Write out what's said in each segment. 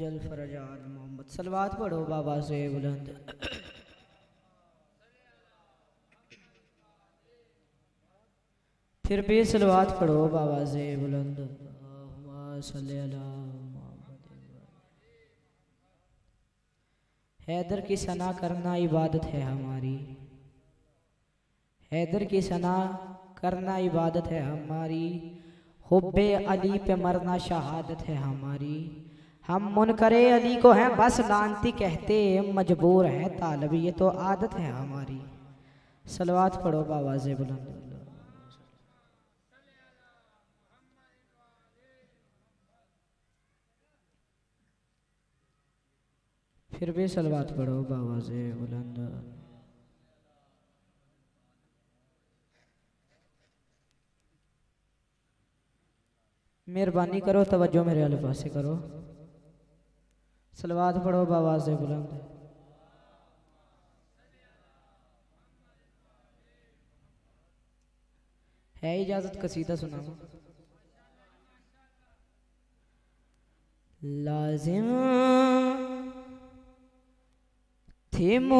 जल फरजाद मोहम्मद सलवात पढ़ो बाबा से बुलंद। फिर भी सलवात पढ़ो बाबा से बुलंद। अल्लाहुम्मा सल्ली अला मुहम्मद। हैदर की सना करना इबादत है हमारी, हैदर की सना करना इबादत है हमारी, हुब्बे अली पे मरना शहादत है हमारी। हम मुनकरे अली को हैं बस लानती कहते, मजबूर हैं तालब ये तो आदत है हमारी। सलवात पढ़ो बाबा से बुलंद। फिर भी सलवात पढ़ो बाबा से बुलंद। मेहरबानी करो तवज्जो मेरे अल्फाज से करो। सलवात पढ़ो बाबा से बुलंद। है इजाजत कसीदा सुनाओ। लाजिम थी मुझ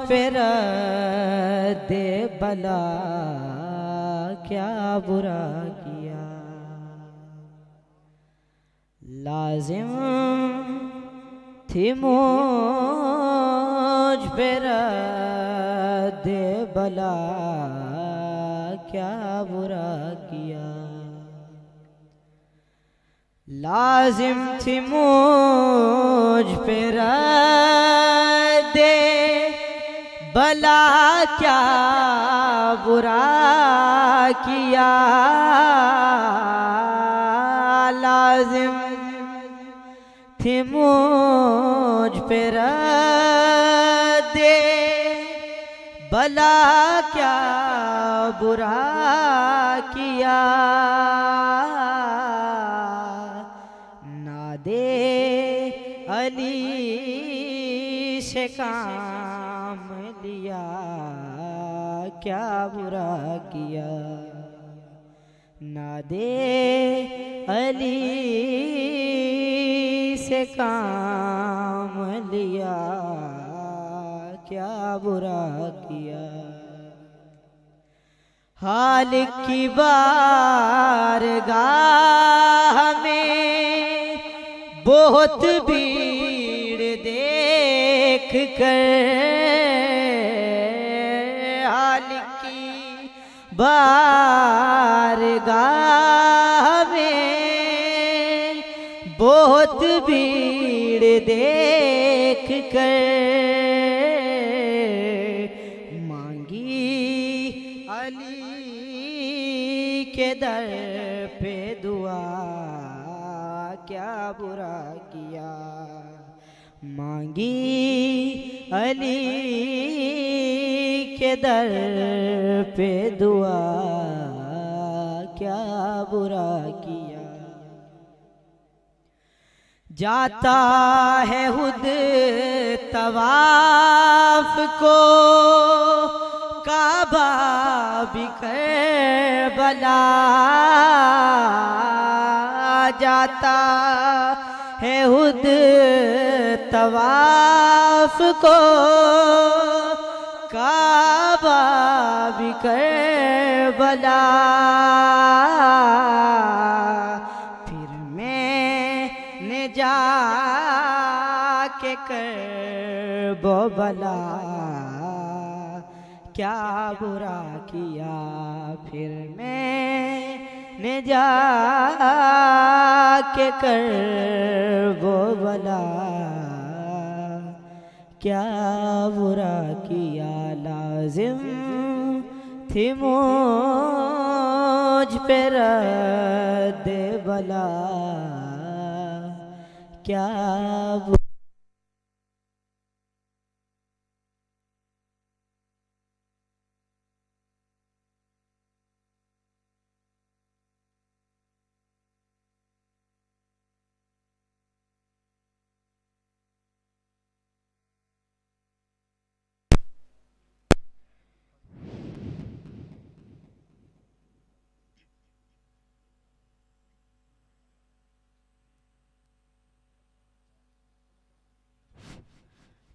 पे रद्दे बला, क्या बुरा किया। लाजिम थी मुझ पे रद्दे बला, क्या बुरा किया। लाजिम थी मुझ पे रद्दे भला, क्या बुरा किया। लाजिम थी मुझ पे रद्दे भला, क्या बुरा किया। नादे अली से काम लिया, क्या बुरा किया। नादे अली से काम लिया, क्या बुरा किया। हाल की बारगाह में बहुत भीड़ देख कर, हाल की बारगाह में बहुत भीड़ देख कर, मांगी अली के दर पे दुआ, क्या बुरा किया। मांगी अली के दर पे दुआ, क्या बुरा किया। जाता है खुद तवाफ को काबा भी करबला, जाता है खुद तवाफ को काबा भी करबला। फिर मैंने जाके करबो भला, क्या बुरा किया। फिर मैंने जाके करबो भला, क्या बुरा किया। लाजिम थी मुझ पे रद्दे भला, क्या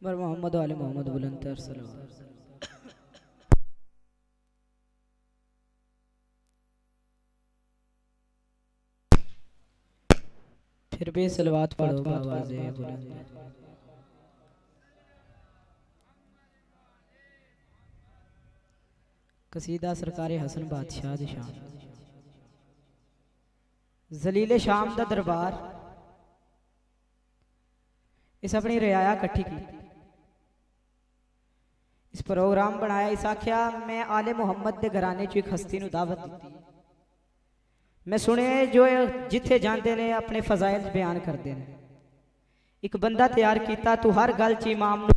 बर मोहम्मद वाले मोहम्मद बुलंद सलावत। फिर भी सलवात पढ़ो आवाज़ बुलंद। कसीदा सरकार हसन बादशाह दी शान। जलीले शाम दा दरबार इस अपनी रियाया कट्ठी की, इस प्रोग्राम बनाया। इस आख्या मैं आले मुहम्मद दे घराने च एक हस्ती नूं दावत दी। मैं सुने जो जिथे जाते ने अपने फजाइल बयान करते हैं। एक बंदा तैयार किया, तू हर गल च इमाम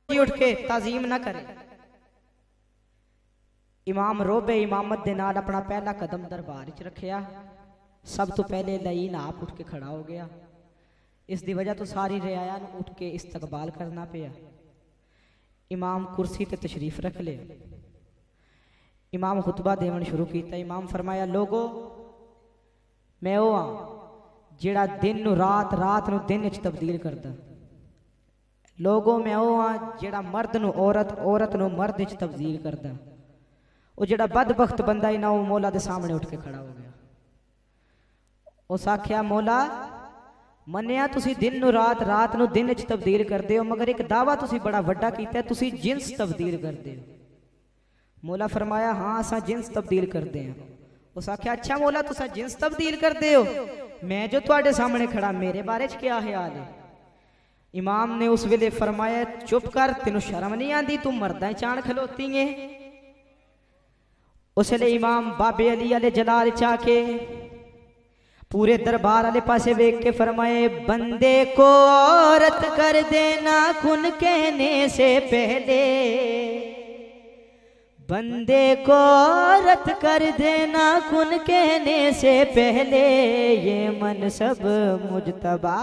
उठ के ताजीम ना करे। इमाम रोबे इमामत दे नाल अपना पहला कदम दरबार च रखिया। सब तो पहले लईन आप उठ के खड़ा हो गया। इस दी वजह तो सारी रियाया उठ के इस्तकबाल करना पिया। इमाम कुर्सी ते तशरीफ रख ले। इमाम खुतबा देवन शुरू किया। इमाम फरमाया, लोगो मैं वो हाँ जिहड़ा दिन नूं रात, रात नूं दिन च तब्दील करदा। लोगों मैं वो हाँ जिहड़ा मर्द नूं औरत, औरत नूं मर्द च तब्दील करदा। वो जिहड़ा बदबख्त बंदा ही ना वो मौला दे सामने उठ के खड़ा हो गया। उस आख्या, मौला मन्निया तुसी दिन नूं रात, रात नूं दिन च तब्दील करदे हो, मगर एक दावा तुसी बड़ा वड्डा कीता, तुसी जिन्स तब्दील करदे हो। मौला फरमाया, हाँ असा जिन्स तब्दील करते हैं। उस आख्या, अच्छा मौला तुसा जिन्स तब्दील करते हो, मैं जो तुहाडे सामने खड़ा मेरे बारे च क्या ख्याल है? इमाम ने उस वेले फरमाया, चुप कर, तेनू शर्म नहीं आती, तू मर्दा चाण खलोती है। उस वेले इमाम बाबे अली अले जलाल चाके पूरे दरबार वाले पासे वेख के फरमाए, बंदे को औरत कर देना खुन कहने से पहले, बंदे को औरत कर देना खुन कहने से पहले, ये मनसब मुजतबा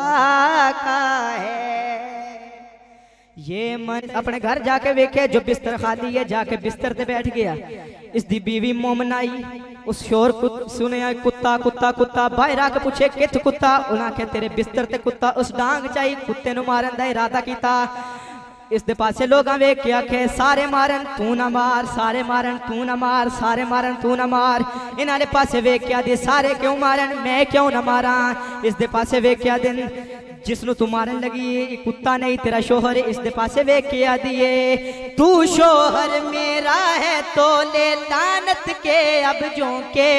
का है। ये मन अपने घर जाके वेखे, जो बिस्तर खाली है जाके बिस्तर पे बैठ गया। इस दी बीवी मोमन आई, उस शोर सुने कुत्ता कुत्ता कुत्ता, बाहर आके पूछे कित कुत्ता, उन्हें आखे तेरे बिस्तर ते कुत्ता, उस डांग चाहिए कुत्ते नु मारन दा इरादा किया। इस दे पासे लोग वेख के आखे, सारे मारन तू ना मार, सारे मारन तू ना मार, सारे मारन तू ना मार। इन्हां दे पासे वेख के आदे, सारे क्यों मारन, मैं क्यों ना मारा। इस दे पासे वेख के आदे, जिसनु तू मारन लगी कुत्ता नहीं तेरा शोहर। इस दे पासे वेख के आदि, तू शोहर मेरा है तो ले लानत के अब जो के,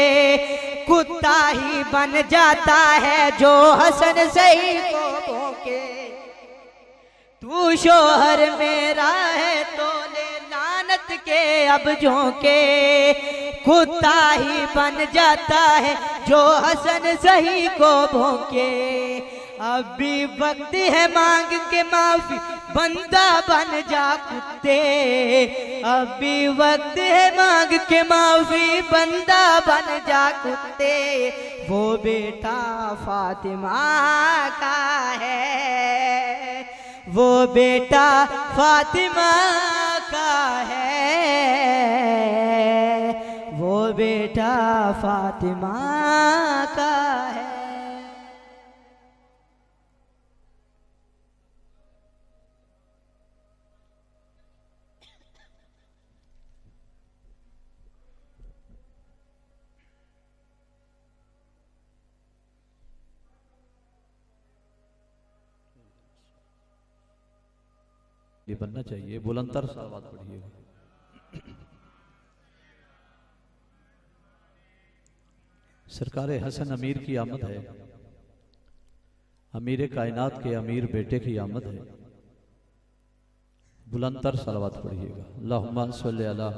कुत्ता ही बन जाता है जो हसन सही को भोंके। तू शोहर मेरा है तो ले लानत के अब जो के, कुत्ता ही बन जाता है जो हसन सही को भोंके। अभी वक्त है मांग के माफी, बंदा बन जा कुत्ते। अभी वक्त है मांग के माफी, बंदा बन जा कुत्ते। वो बेटा फातिमा का है, वो बेटा फातिमा का है, वो बेटा फातिमा का है। ये बनना चाहिए, बुलंदतर सलावत पढ़िएगा। सरकार हसन अमीर की आमद है, अमीर कायनात के अमीर बेटे की आमद है। बुलंदतर सलावत पढ़िएगा। अल्लाहुम्मा सल्ली अला।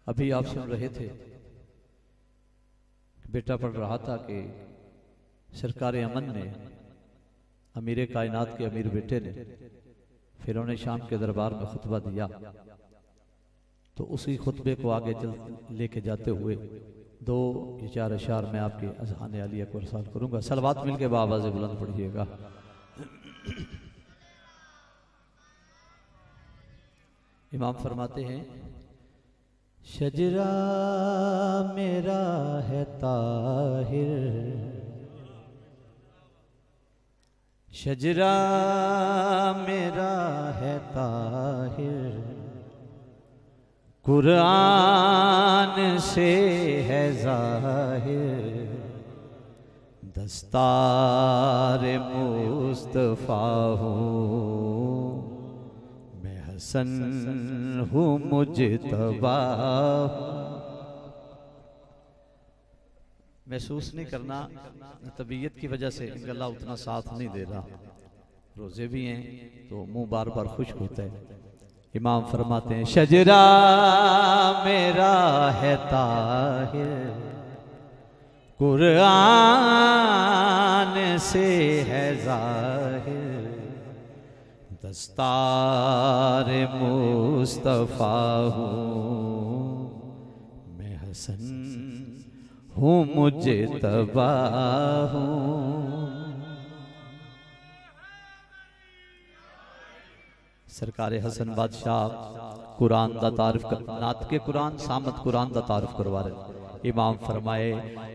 अभी आप सुन रहे थे, बेटा पढ़ रहा था कि सरकार अमन ने, अमीर कायनात के अमीर बेटे ने फिरौन शाम के दरबार में खुतबा दिया, तो उसी खुतबे को आगे चल लेके जाते हुए दो या चार अशार में आपके अज़हान आलिया को रसाल करूंगा। सलवात मिल के बाबा से बुलंद पढ़िएगा। इमाम फरमाते हैं, शजरा मेरा है ताहिर, शजरा मेरा है ताहिर, कुरान से है जाहिर, दस्तार मुस्तफा हूँ, मैं हसन हूँ मुजतबा। महसूस नहीं करना, तबीयत की वजह से गला उतना साथ नहीं दे रहा, रोजे भी हैं तो मुंह बार बार खुश्क होता है। इमाम फरमाते हैं, शजरा मेरा है ताहिर, कुरान से है जाहिर, दस्तार मुस्तफा हूँ, मैं हसन हूँ मुजतबा हूँ। सरकार हसन बादशाह कुरान दा तारीफ कर, नात के कुरान सामत कुरान दा तारीफ करवा रहे। इमाम फरमाए,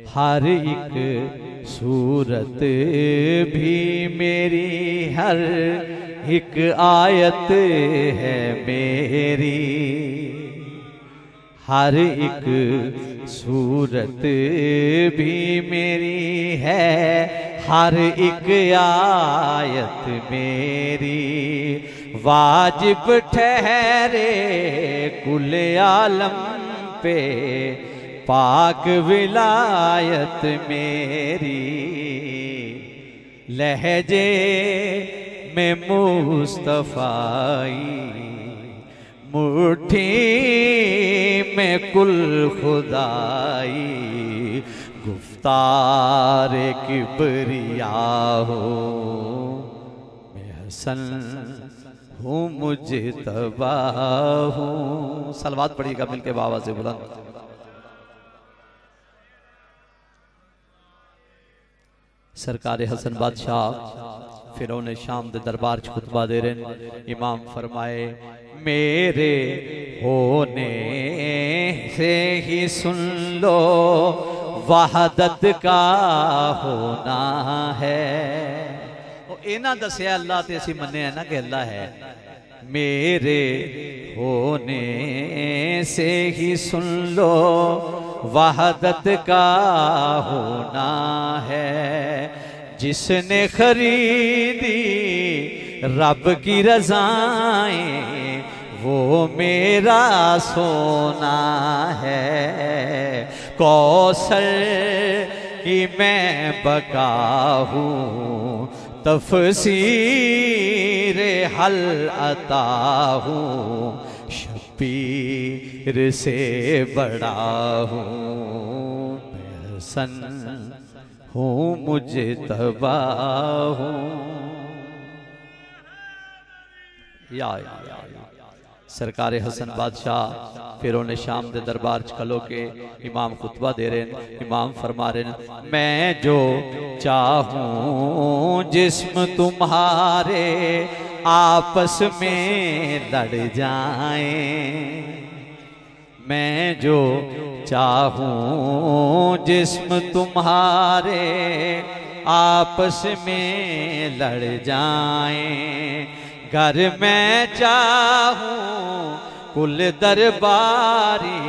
हर एक सूरत भी मेरी, हर एक आयत है मेरी, हर एक सूरत भी मेरी है, हर एक आयत मेरी, वाजिब ठहरे कुल आलम पे पाक विलायत मेरी, लहजे में मुस्तफाई, मुट्ठी में कुल खुदाई, गुफ्तार किबरिया हो, मैं हसन हूँ मुजतबा हूँ। सलवात पढ़िएगा मिलके बाबा से बुलंद। सरकार हसन बादशाह फिरौन शाम दे दरबार च खुतबा दे रहे। इमाम फरमाए, मेरे होने से ही सुन लो वहदत का होना है। इना दसिया अल्लाह ते असी मन्ने है ना कि अल्लाह है। मेरे होने से ही सुन लो वहदत का होना है, जिसने खरीदी रब की रज़ाएं वो मेरा सोना है। कौसर की मैं बका हूँ, तफसीर हल अता हूँ, शबीर से बड़ा हूँ, मैं हसन हूँ मुजतबा हूँ। या सरकार हसन बादशाह फिर उन्हें शाम के दरबार च खलो के इमाम खुतबा दे रहे हैं। इमाम फरमा रहे हैं, मैं जो चाहूं जिस्म तुम्हारे आपस में लड़ जाएं, मैं जो चाहूं जिस्म तुम्हारे आपस में लड़ जाएं, घर मैं चाहूं कुल दरबारी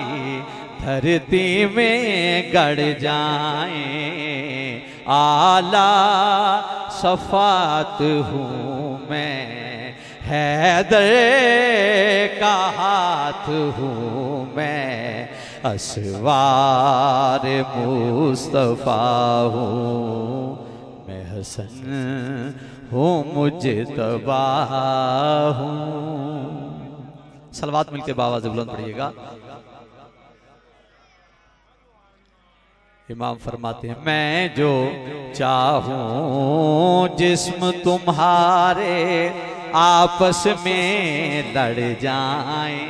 धरती में गड़ जाएं, आला सफात हूँ मैं हैदर का हाथ हूँ मैं, असवार मुस्तफ़ा हूँ मैं, हसन हूँ मुझे तबाह हूँ। सलवात मिलके बाबा से बुलंद पढ़िएगा। इमाम फरमाते हैं, मैं जो चाहूं जिस्म तुम्हारे आपस में लड़ जाएं,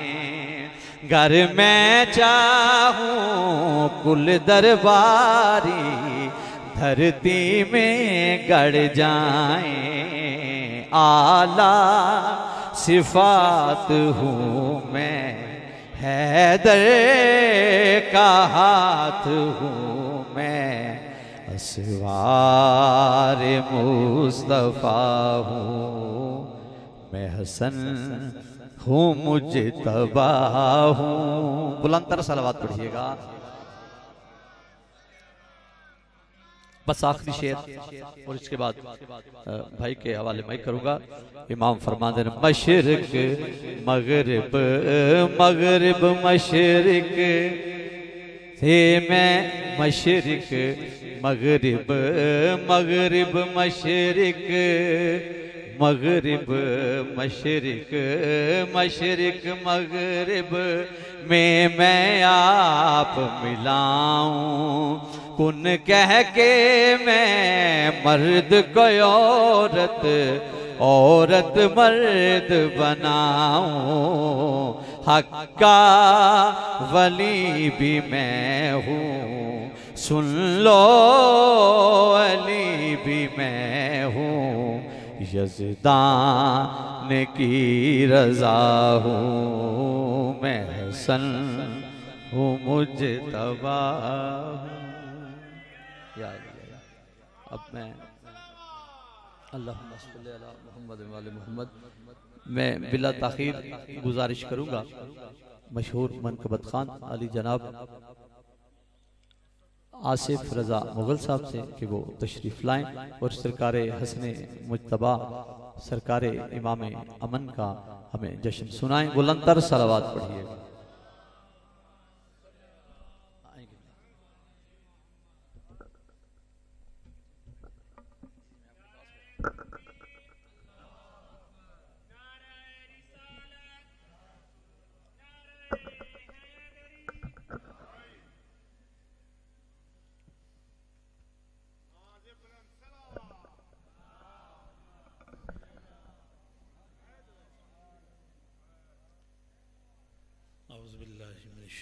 घर मैं चाहूं कुल दरबारी धरती में गड़ जाएं, आला सिफात हूँ मैं हैदर का हाथ हूँ मैं, असवार मुस्तफ़ा हूँ मैं, हसन हूँ मुझे तबाह हूँ। बुलंदतर सलावत पढ़िएगा। बस आखिरी शेर और इसके बाद भाई के हवाले मैं करूंगा। इमाम फरमाते हैं, मशरिक मगरिब मगरिब मशरिक थे मैं, मशरिक मगरिब मगरिब मशरिक मगरिब मशरिक मशरिक मगरिब में मैं आप मिलाऊं, कुन कह के मैं मर्द को औरत औरत मर्द बनाऊं, हक्का वली भी मैं हूँ सुन लो, अली भी मैं हूँ, यज़दान की रज़ा हूँ मैं, हसन हूँ मुझे तबाह। अब मैं अल्लाहुम्मा सल्ली अला मुहम्मद व आले मुहम्मद मैं बिला ताखीर गुजारिश करूंगा मशहूर मनकबत खान अली जनाब आसिफ रजा मुगल साहब से कि वो तशरीफ लाएं और सरकार हसन मुज्तबा सरकार इमाम अमन का हमें जश्न सुनाएं। बुलंदतर सलावत पढ़िएगा।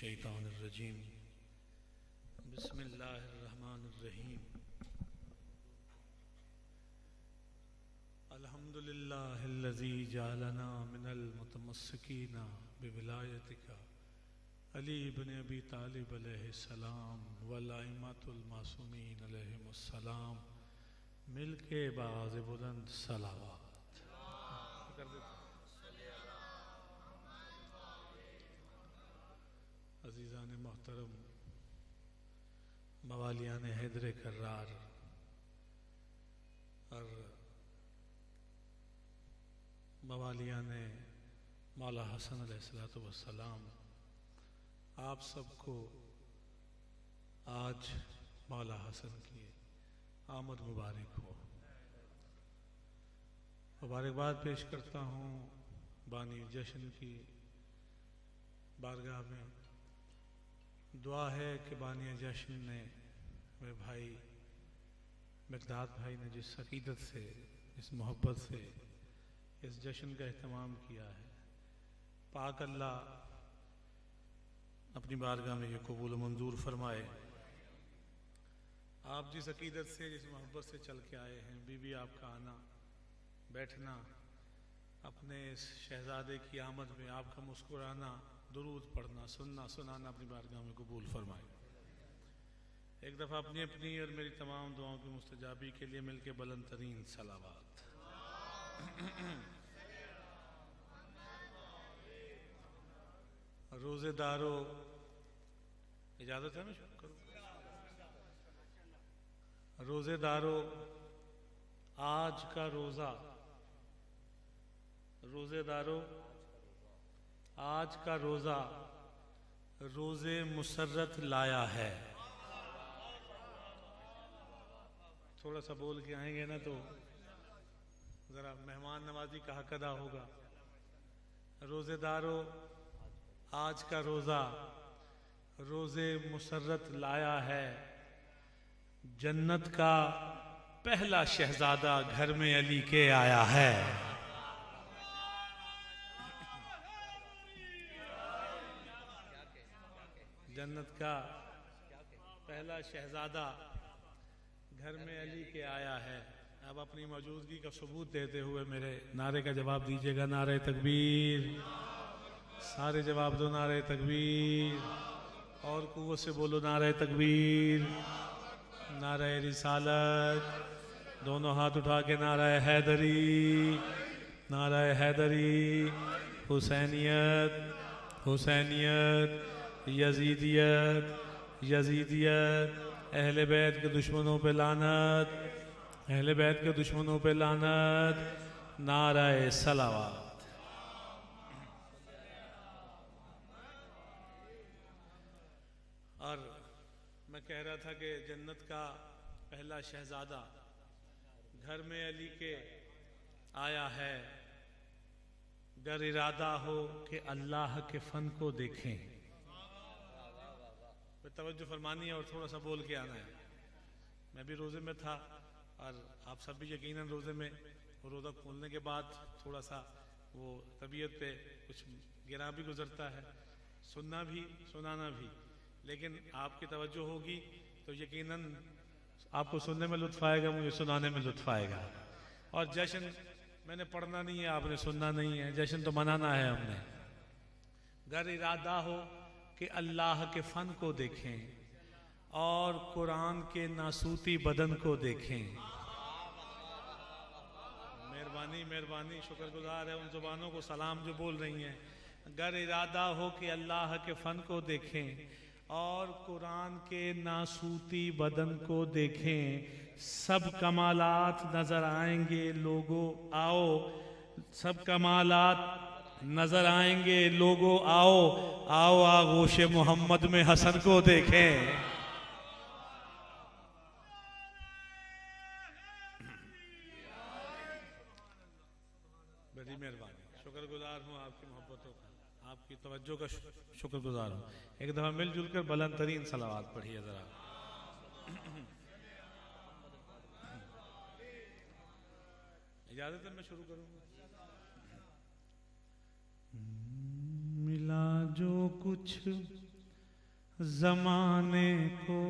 शैतानिर्रजीम बिस्मिल्लाहिर्रहमानिर्रहीम अल्हम्दुलिल्लाहिल्लज़ी जअलना मिनल मुतमस्सिकीना बिविलायतिका अली इब्न अबी तालिब अलैहिस्सलाम वल अइम्मतुल मासूमीन अलैहिमुस्सलाम मिलके बाज़ बुलंद सलावत। अज़ीज़ान मोहतरम, मवालियान हैदर कर्रार और मवालियान मौला हसन अलैहिस्सलातु वस्सलाम, आप सबको आज मौला हसन की आमद मुबारक हो। मुबारकबाद पेश करता हूँ बानी जश्न की बारगाह में। दुआ है कि बानी जश्न ने मेरे भाई मिक़दाद भाई ने जिस अक़ीदत से, इस मोहब्बत से इस जश्न का एहतमाम किया है, पाक अल्लाह अपनी बारगाह में ये कबूल मंजूर फरमाए। आप जिस अकीदत से, जिस मोहब्बत से चल के आए हैं, बीबी आपका आना बैठना, अपने इस शहजादे की आमद में आपका मुस्कुराना, दुरूद पढ़ना, सुनना सुनाना अपनी बारगाह में कबूल फरमाए। एक दफ़ा अपनी अपनी और मेरी तमाम दुआओं की मुस्तजाबी के लिए मिलके बुलंद तरीन सलावत। रोज़ेदारों, इजाज़त है मैं शुरू करूँ? रोज़ेदारों, आज का रोज़ा, रोज़ेदारों आज का रोज़ा रोज़े मुसर्रत लाया है। थोड़ा सा बोल के आएंगे ना तो ज़रा मेहमान नवाजी का हक अदा होगा। रोज़ेदारों, आज का रोज़ा रोज़े मुसर्रत लाया है। जन्नत का पहला शहजादा घर में अली के आया है। जन्नत का पहला शहजादा घर में अली के आया है। अब अपनी मौजूदगी का सबूत देते हुए मेरे नारे का जवाब दीजिएगा। नारे तकबीर, सारे जवाब दो नारे तकबीर, और कुव्वत से बोलो नारे तकबीर। नारे रिसालत, दोनों हाथ उठा के नारे हैदरी, नारे हैदरी। हुसैनियत, हुसैनियत, यजीदियत, यजीदियत। अहले बैत के दुश्मनों पे लानत, अहले बैत के दुश्मनों पे लानत। नारे सलावत। और मैं कह रहा था कि जन्नत का पहला शहजादा घर में अली के आया है। गर इरादा हो कि अल्लाह के फन को देखें। तवज्जो फरमानी है और थोड़ा सा बोल के आना है। मैं भी रोज़े में था और आप सब भी यकीनन रोज़े में, रोज़ा खोलने के बाद थोड़ा सा वो तबीयत पे कुछ गिरा भी गुजरता है, सुनना भी सुनाना भी। लेकिन आपकी तवज्जो होगी तो यकीनन आपको सुनने में लुत्फ़ आएगा, मुझे सुनाने में लुत्फ़ आएगा। और जश्न मैंने पढ़ना नहीं है, आपने सुनना नहीं है, जश्न तो मनाना है हमने। गर इरादा हो कि अल्लाह के फ़न को देखें और कुरान के नासूती बदन को देखें। मेहरबानी मेहरबानी, शुक्रगुजार है उन ज़ुबानों को सलाम जो बोल रही हैं। गर इरादा हो कि अल्लाह के फ़न को देखें और कुरान के नासूती बदन को देखें। सब कमालात नज़र आएंगे लोगों, आओ। सब कमालात नजर आएंगे लोगों, आओ आओ आगोश मोहम्मद में हसन को देखें। बड़ी मेहरबानी, शुक्रगुजार हूँ आपकी मोहब्बतों का, आपकी तवज्जो का शुक्रगुजार हूँ। एक दफा मिलजुल कर बुलंद तरीन सलावत पढ़िए जरा। इजाजत है मैं शुरू करूँगा। मिला जो कुछ ज़माने को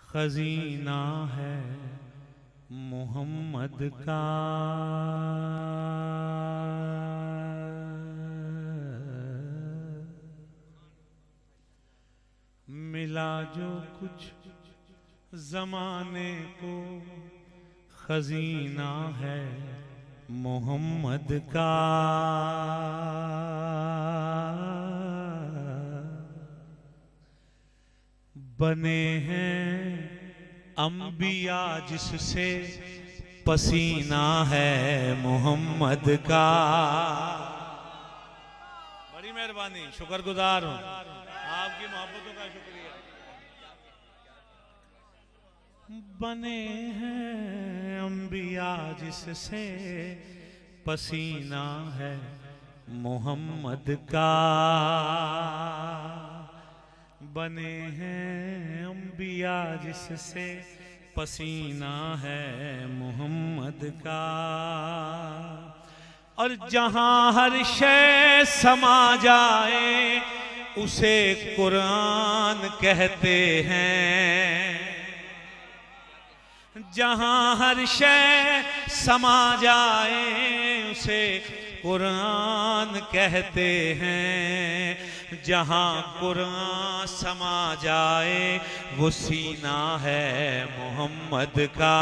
खजीना है मोहम्मद का। मिला जो कुछ ज़माने को खजीना है मोहम्मद का। बने हैं अंबिया जिससे पसीना है मोहम्मद का। बड़ी मेहरबानी, शुक्रगुजार हूँ आपकी मोहब्बतों का शुक्रिया। बने हैं अंबिया जिससे पसीना है मोहम्मद का। बने हैं अंबिया जिससे पसीना है मोहम्मद का। और जहां हर शय समा जाए उसे कुरान कहते हैं। जहां हर शय समा जाए उसे कुरान कहते हैं। जहां कुरान समा जाए वो सीना है मोहम्मद का।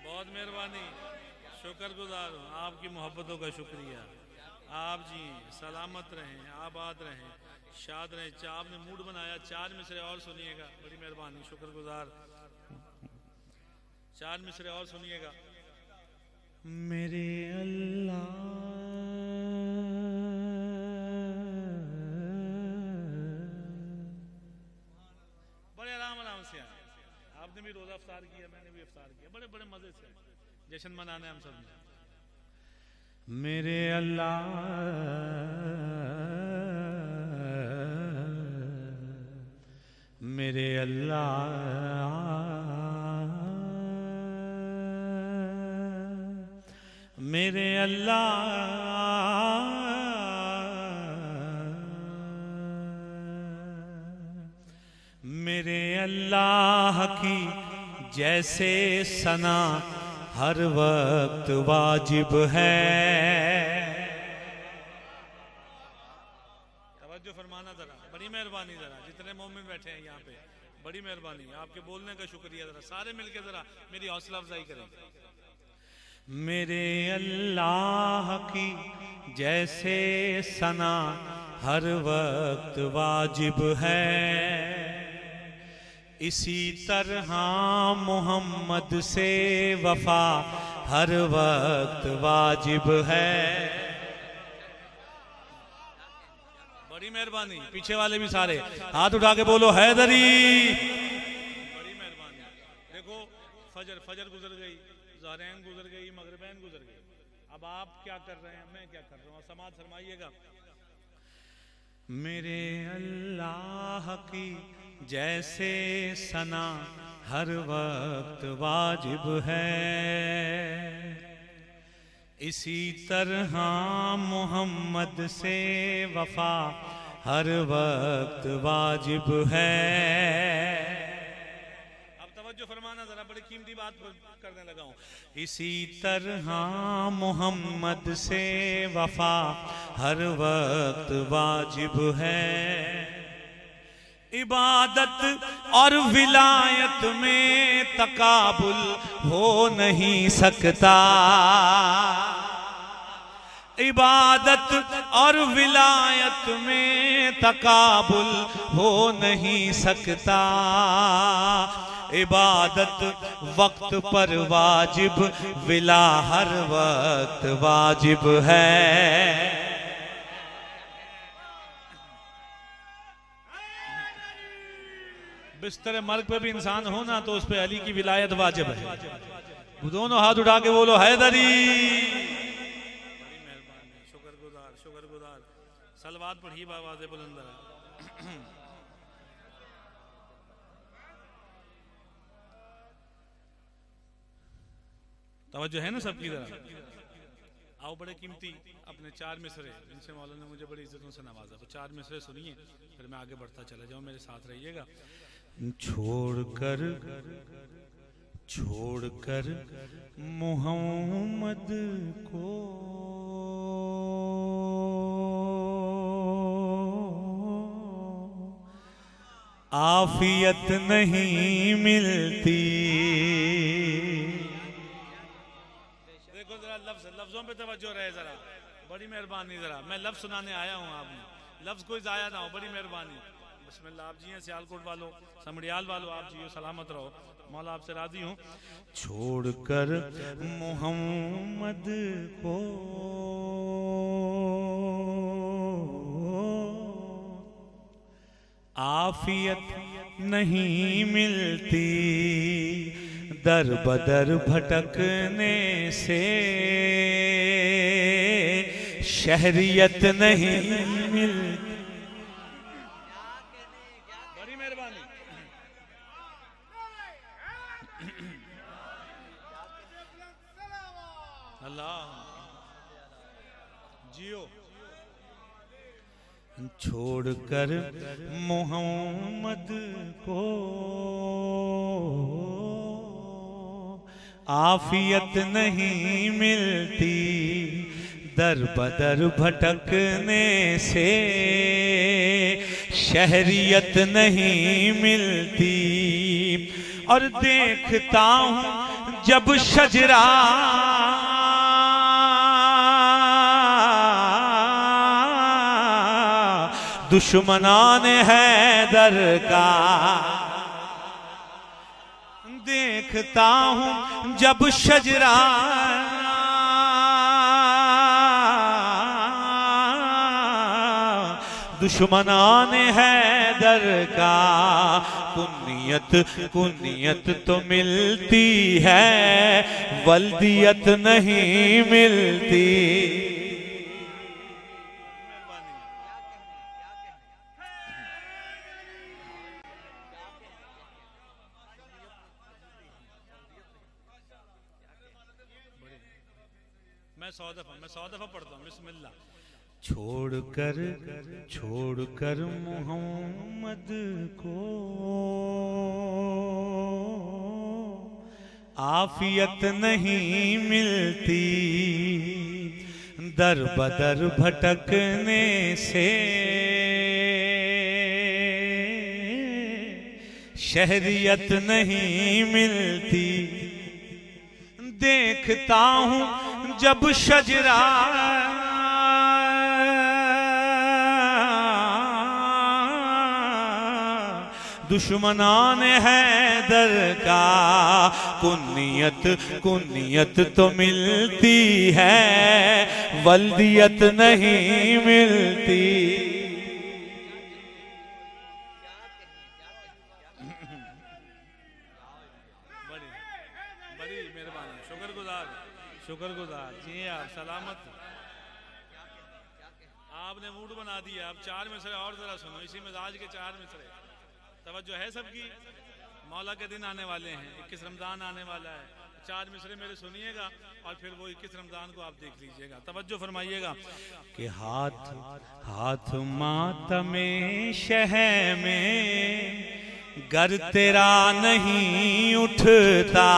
बहुत मेहरबानी, शुक्रगुजार हूँ, आपकी मोहब्बतों का शुक्रिया। आप जी सलामत रहें, आबाद रहें, शाद रहें। आपने मूड बनाया, 4 मिसरे और सुनिएगा, बड़ी मेहरबानी, शुक्रगुजार। 4 मिसरे और सुनिएगा। मेरे अल्लाह बड़े आराम आराम से आए। आपने भी रोजा इफ्तार किया, मैंने भी इफ्तार किया, बड़े बड़े मजे से जश्न मनाने हम सब ने। मेरे अल्लाह मेरे अल्लाह मेरे अल्लाह मेरे अल्लाह की जैसे सना हर वक्त वाजिब है। तवज्जो फरमाना जरा, बड़ी मेहरबानी, जरा जितने मोमिन बैठे हैं यहाँ पे, बड़ी मेहरबानी, आपके बोलने का शुक्रिया। जरा सारे मिलके जरा मेरी हौसला अफजाई करें। मेरे अल्लाह की जैसे सना हर वक्त वाजिब है, इसी तरह मोहम्मद से वफा हर वक्त वाजिब है। बड़ी मेहरबानी, पीछे वाले भी सारे हाथ उठा के बोलो हैदरी। बड़ी मेहरबानी। देखो फजर गुजर गई, ज़हरैन गुजर गई, मगरिबैन गुजर गई। अब आप क्या कर रहे हैं, मैं क्या कर रहा हूँ, समाज फरमाइएगा। मेरे अल्लाह की जैसे सना हर वक्त वाजिब है, इसी तरह मोहम्मद से वफा हर वक्त वाजिब है। अब तवज्जो फरमाना जरा, बड़ी कीमती बात करने लगा हूं। इसी तरह मोहम्मद से वफा हर वक्त वाजिब है। इबादत और विलायत में तकाबुल हो नहीं सकता, इबादत और विलायत में तकाबुल हो नहीं सकता। इबादत वक्त पर वाजिब, विला हर वक्त वाजिब है। बिस्तर मर्ग पे भी इंसान हो ना तो उस पे अली की विलायत वाजिब है। दोनों हाथ उठा के बोलो हैदरी। बड़ी मेहरबानी, शुक्रगुजार। सलवात पढ़िए बावाज़े बुलंद। तवज्जो है ना सबकी तरह। आओ बड़े कीमती अपने 4 मिसरे, इनसे मौला ने मुझे बड़ी इज्जतों से नवाजा, तो 4 मिसरे सुनिए, फिर मैं आगे बढ़ता चला जाऊं, मेरे साथ रहिएगा। छोड़कर मोहम्मद को आफियत नहीं मिलती। देखो जरा लफ्जों पे तवज्जो रहे जरा, बड़ी मेहरबानी। जरा मैं लफ्ज सुनाने आया हूँ, आपने लफ्ज कोई जाया ना हो, बड़ी मेहरबानी। बिस्मिल्लाह। आप जी हैं सियालकोट वालों, समड़ियाल वालों, आप जी हो, सलामत रहो, मौला आपसे राजी हूँ। छोड़कर मोहम्मद को आफियत नहीं मिलती, दर बदर भटकने से शहरियत नहीं मिलती। बड़ी मेहरबानी। जियो। छोड़कर मोहम्मद को आफियत नहीं मिलती, दर बदर भटकने से शहरियत नहीं मिलती। और देखता हूँ जब शजरा दुश्मनान हैदर का, देखता हूँ जब शजरा दुश्मनान हैदर का, कुन्नियत तो मिलती है, वल्दियत नहीं मिलती। मैं 100 दफा पढ़ता हूँ बिस्मिल्लाह। छोड़कर मोहम्मद को आफियत नहीं मिलती, दर बदर भटकने से शहरियत नहीं मिलती। देखता हूँ जब शजरा दुश्मनान हैदर का, कुन्नियत तो मिलती है, वल्दियत नहीं मिलती। बड़ी मेहरबानी, शुक्रगुजार जी। आप सलामत, आपने मूड बना दिया। आप 4 मिसरे और जरा सुनो, इसी मिजाज के 4 मिसरे। तवज्जो है सबकी, मौला के दिन आने वाले हैं, 21 रमजान आने वाला है। 4 मिसरे मेरे सुनिएगा और फिर वो 21 रमजान को आप देख लीजिएगा। तवज्जो फरमाइएगा कि हाथ मातमे शह में गर तेरा नहीं उठता।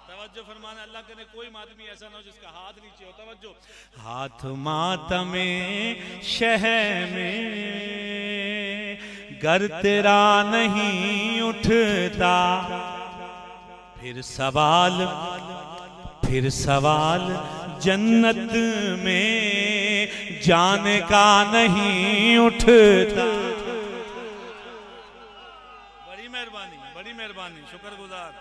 तवज्जो फरमाना, अल्लाह करे कोई मातमी ऐसा ना हो जिसका हाथ नीचे हो। तवज्जो, हाथ मातमे शह में गर तेरा नहीं उठता। फिर सवाल जन्नत में जाने का नहीं उठता। बड़ी मेहरबानी, शुक्रगुजार,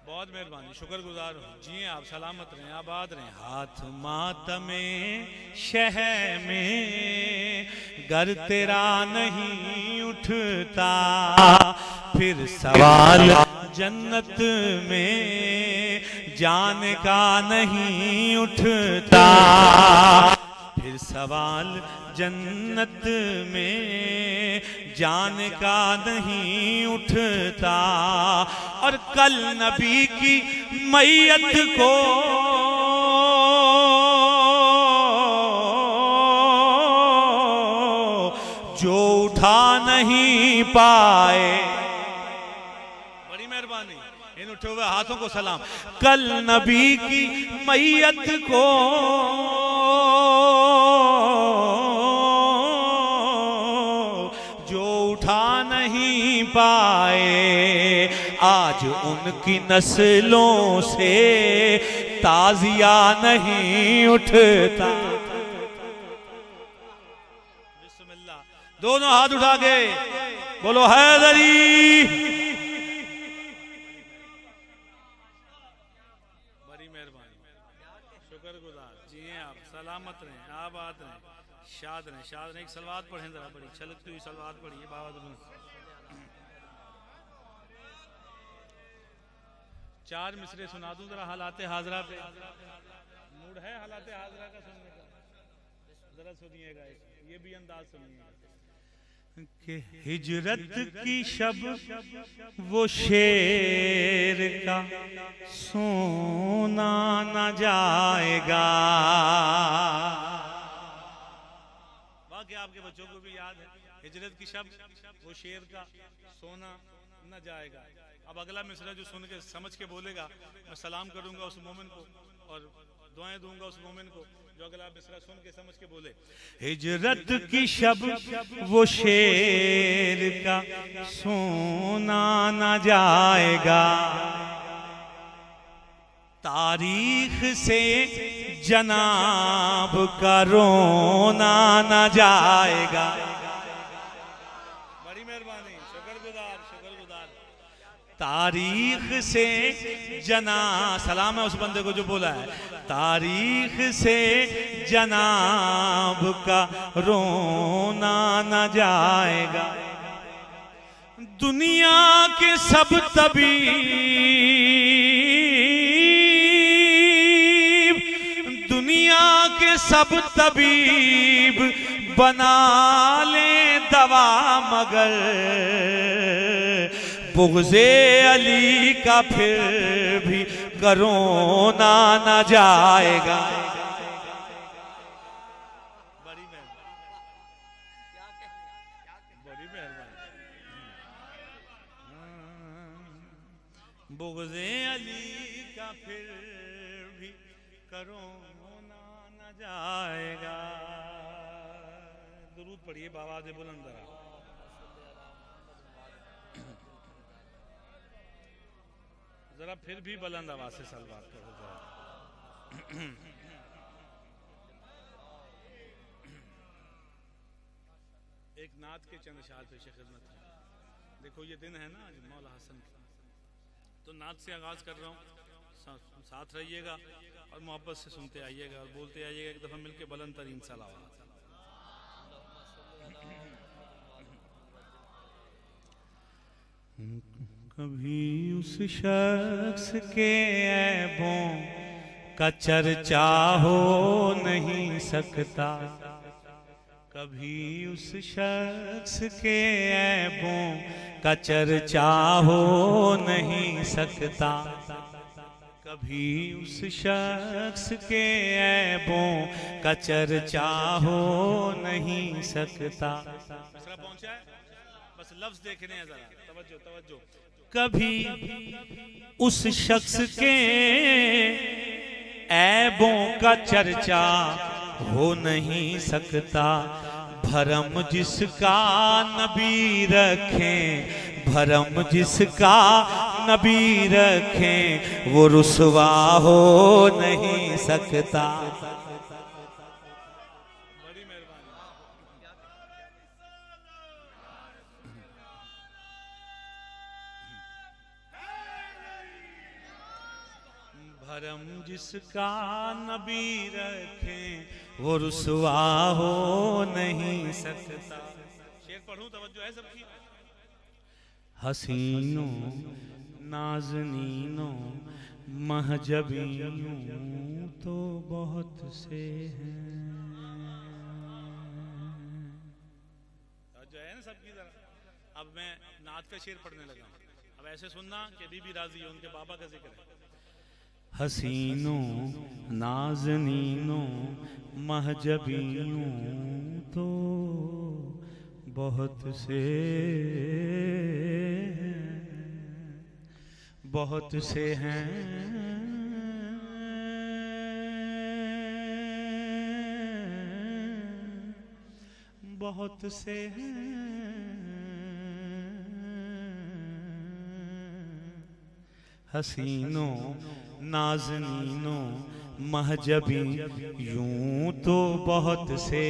बहुत मेहरबानी, शुक्रगुजार हूँ जी। आप सलामत रहें, आबाद रहें। हाथ मातमे शह में गर तेरा नहीं उठता। फिर सवाल जन्नत में जाने का नहीं उठता। फिर सवाल जन्नत में जाने का नहीं उठता। और कल नबी की मैयत को जो उठा नहीं पाए। बड़ी मेहरबानी, इन उठे हुए हाथों को सलाम। कल नबी की मैयत को जो उठा नहीं पाए, आज उनकी नस्लों से ताजिया नहीं उठता। बिस्मिल्लाह, दोनों हाथ उठा के बोलो हैदरी। बड़ी मेहरबानी, शुक्रगुजार जी। आप सलामत रहें, आबाद रहें, शाद रहें। एक सलवात पढ़ें जरा, बड़ी छलकती हुई सलवात पढ़िए बाबा। 4 मिसरे सुना दूं जरा हालाते हाजरा पे। मूड है हालाते हाजरा का सुनने का? जरा सुनिएगा, ये भी अंदाज सुनिएगा। कि हिजरत की शब वो शेर का सोना न जाएगा। बाकी आपके बच्चों को भी याद है, हिजरत की शब वो शेर का सोना न जाएगा। अब अगला मिसरा जो सुन के समझ के बोलेगा, मैं सलाम करूंगा उस मोमिन को और दुआएं दूंगा उस मोमिन को जो अगला मिसरा सुन के समझ के बोले। हिजरत की शब वो शेर का सोना न जाएगा, तारीख से जनाब का रोना न जाएगा। बड़ी मेहरबानी, शुक्रगुजार शुक्रगुजार। तारीख से सलाम है उस बंदे को जो बोला है, तारीख से जनाब का रोना न जाएगा। दुनिया के सब तबीब, दुनिया के सब तबीब बना ले दवा, मगर बुग़्ज़े अली का फिर भी करोना न जाएगा। बड़ी मेहरबानी। बुग़्ज़े अली का फिर भी करोना न जाएगा। दुरूद पढ़िए बावाज़े बुलंद ज़रा। जरा फिर भी बुलंद आवाज से सलवात करो जरा। एक नात के चंद अशआर पेश खिदमत है। देखो ये दिन है ना आज मौला हसन का, तो नात से आगाज कर रहा हूँ, साथ रहिएगा और मोहब्बत से सुनते आइएगा और बोलते आइएगा एक दफा मिलके बुलंद तरीन सलावत। कभी उस शख्स के ऐबों का चर्चा हो नहीं सकता, कभी उस शख्स के ऐबों का चर्चा हो नहीं सकता, कभी उस शख्स के ऐबों का चर्चा हो नहीं सकता। पहुंचा है, बस लफ्ज देखने हैं जरा, तवज्जो तवज्जो। कभी उस शख्स के ऐबों का चर्चा हो नहीं सकता, भरम जिसका नबी रखें, भरम जिसका नबी रखें, वो रुसवा हो नहीं सकता। भरम जिसका नबी रखे वो रुसवा हो नहीं सकता। शेर पढ़ूं, तवज्जो है सबकी। हसीनों नाज़नीनों महजबीनों तो बहुत से हैं। तवज्जो है ना सबकी जरा। अब मैं नात का शेर पढ़ने लगा, अब ऐसे सुनना कि बीबी राजी है, उनके बाबा का जिक्र है। हसीनों नाज़नीनों महजबीनों तो बहुत से हैं, बहुत से हैं, हसीनों नाज़नीनों महजबी यूं तो बहुत से।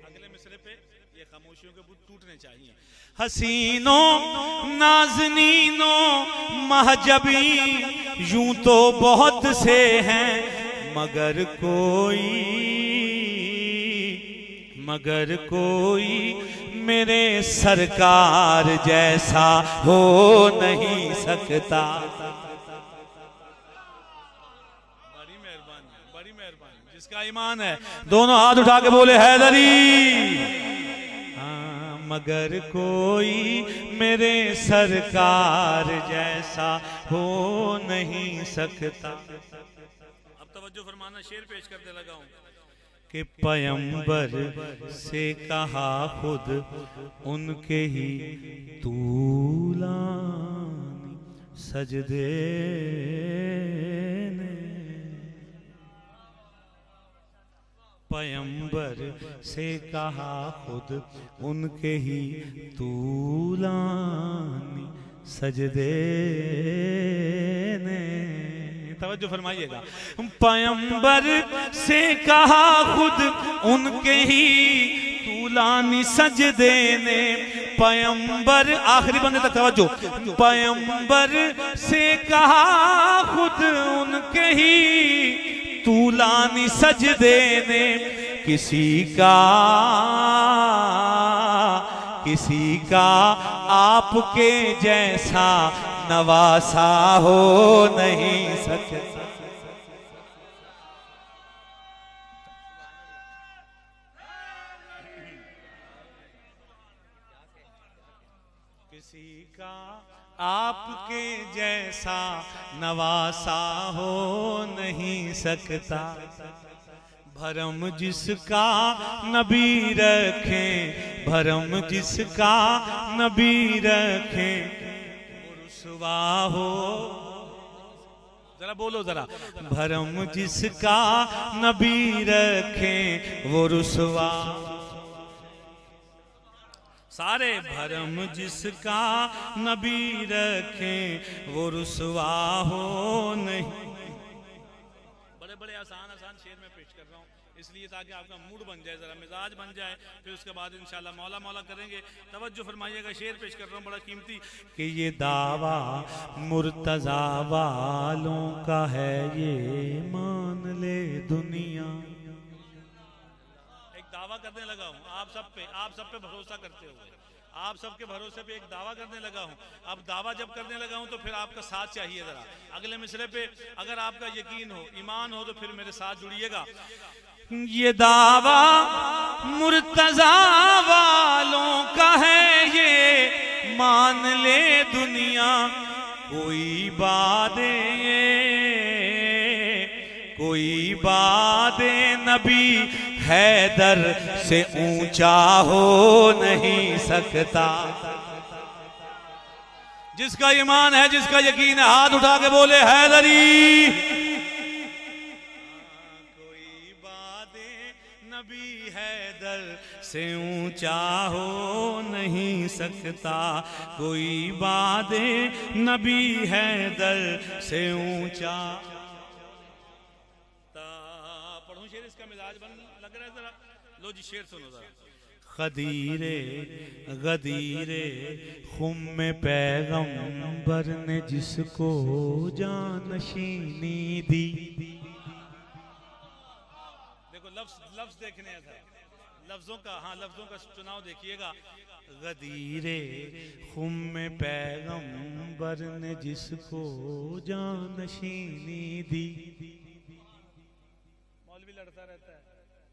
अगले मिसरे पे ये खामोशियों के बुत टूटने चाहिए। हसीनों नाज़नीनों महजबी यूं तो बहुत से हैं, मगर कोई मेरे सरकार जैसा हो नहीं सकता। बड़ी मेहरबानी, बड़ी मेहरबानी। जिसका ईमान है दोनों हाथ उठा के बोले हैदरी। मगर कोई मेरे सरकार जैसा हो नहीं सकता। अब तवज्जो फरमाना, शेर पेश करने लगा हूं कि पैगंबर से कहा खुद उनके ही तूलानी सजदे ने, पैगंबर से कहा खुद उनके ही तूलानी सजदे ने। तवज्जो फरमाइएगा, पैगंबर से कहा खुद उनके ही तूलानी सजदे ने, पैगंबर आखिरी बंदे तक तवज्जो, पैगंबर से कहा खुद उनके ही तूलानी सजदे ने, किसी का आपके जैसा नवासा हो नहीं सकता। किसी का आपके जैसा नवासा हो नहीं सकता। भरम जिसका नबी रखे, भरम जिसका नबी रखे, रुसवा हो, जरा बोलो जरा, भरम जिसका नबी रखे वो रुसवा, सारे भरम जिसका नबी रखे वो रुसवा हो नहीं। बड़े बड़े आसान आसान शेर में पेश कर रहा हूँ इसलिए ताकि आपका मूड बन जाए, जरा मिजाज बन जाए, फिर उसके बाद इंशाल्लाह मौला मौला करेंगे। तवज्जो फरमाइएगा, शेर पेश कर रहा हूँ बड़ा कीमती कि ये दावा मुर्तजा वालों का है, ये मान ले दुनिया। एक दावा करने लगा हूँ आप सब पे भरोसा करते हुए, आप सबके भरोसे पे एक दावा करने लगा हूं। अब दावा जब करने लगा हूं तो फिर आपका साथ चाहिए। जरा अगले मिसरे पे अगर आपका यकीन हो, ईमान हो, तो फिर मेरे साथ जुड़िएगा। ये दावा मुर्तजा वालों का है, ये मान ले दुनिया, कोई बादे नबी हैदर से ऊंचा हो नहीं सकता। जिसका ईमान है, जिसका यकीन है, हाथ उठा के बोले हैदरी। कोई बादे नबी हैदर से ऊंचा हो नहीं सकता, कोई बादे नबी हैदर से ऊंचा। इसका मिजाज बन लग रहा है, जरा लो जी शेर सुनो जरा। गदीरे खुम में पैगंबर ने जिसको जानशीनी दी। देखो लफ्ज देखने था, लफ्जों का, हाँ लफ्जों का चुनाव देखिएगा। गदीरे खुम में पैगंबर ने जिसको जानशीनी दी। लड़ता रहता है,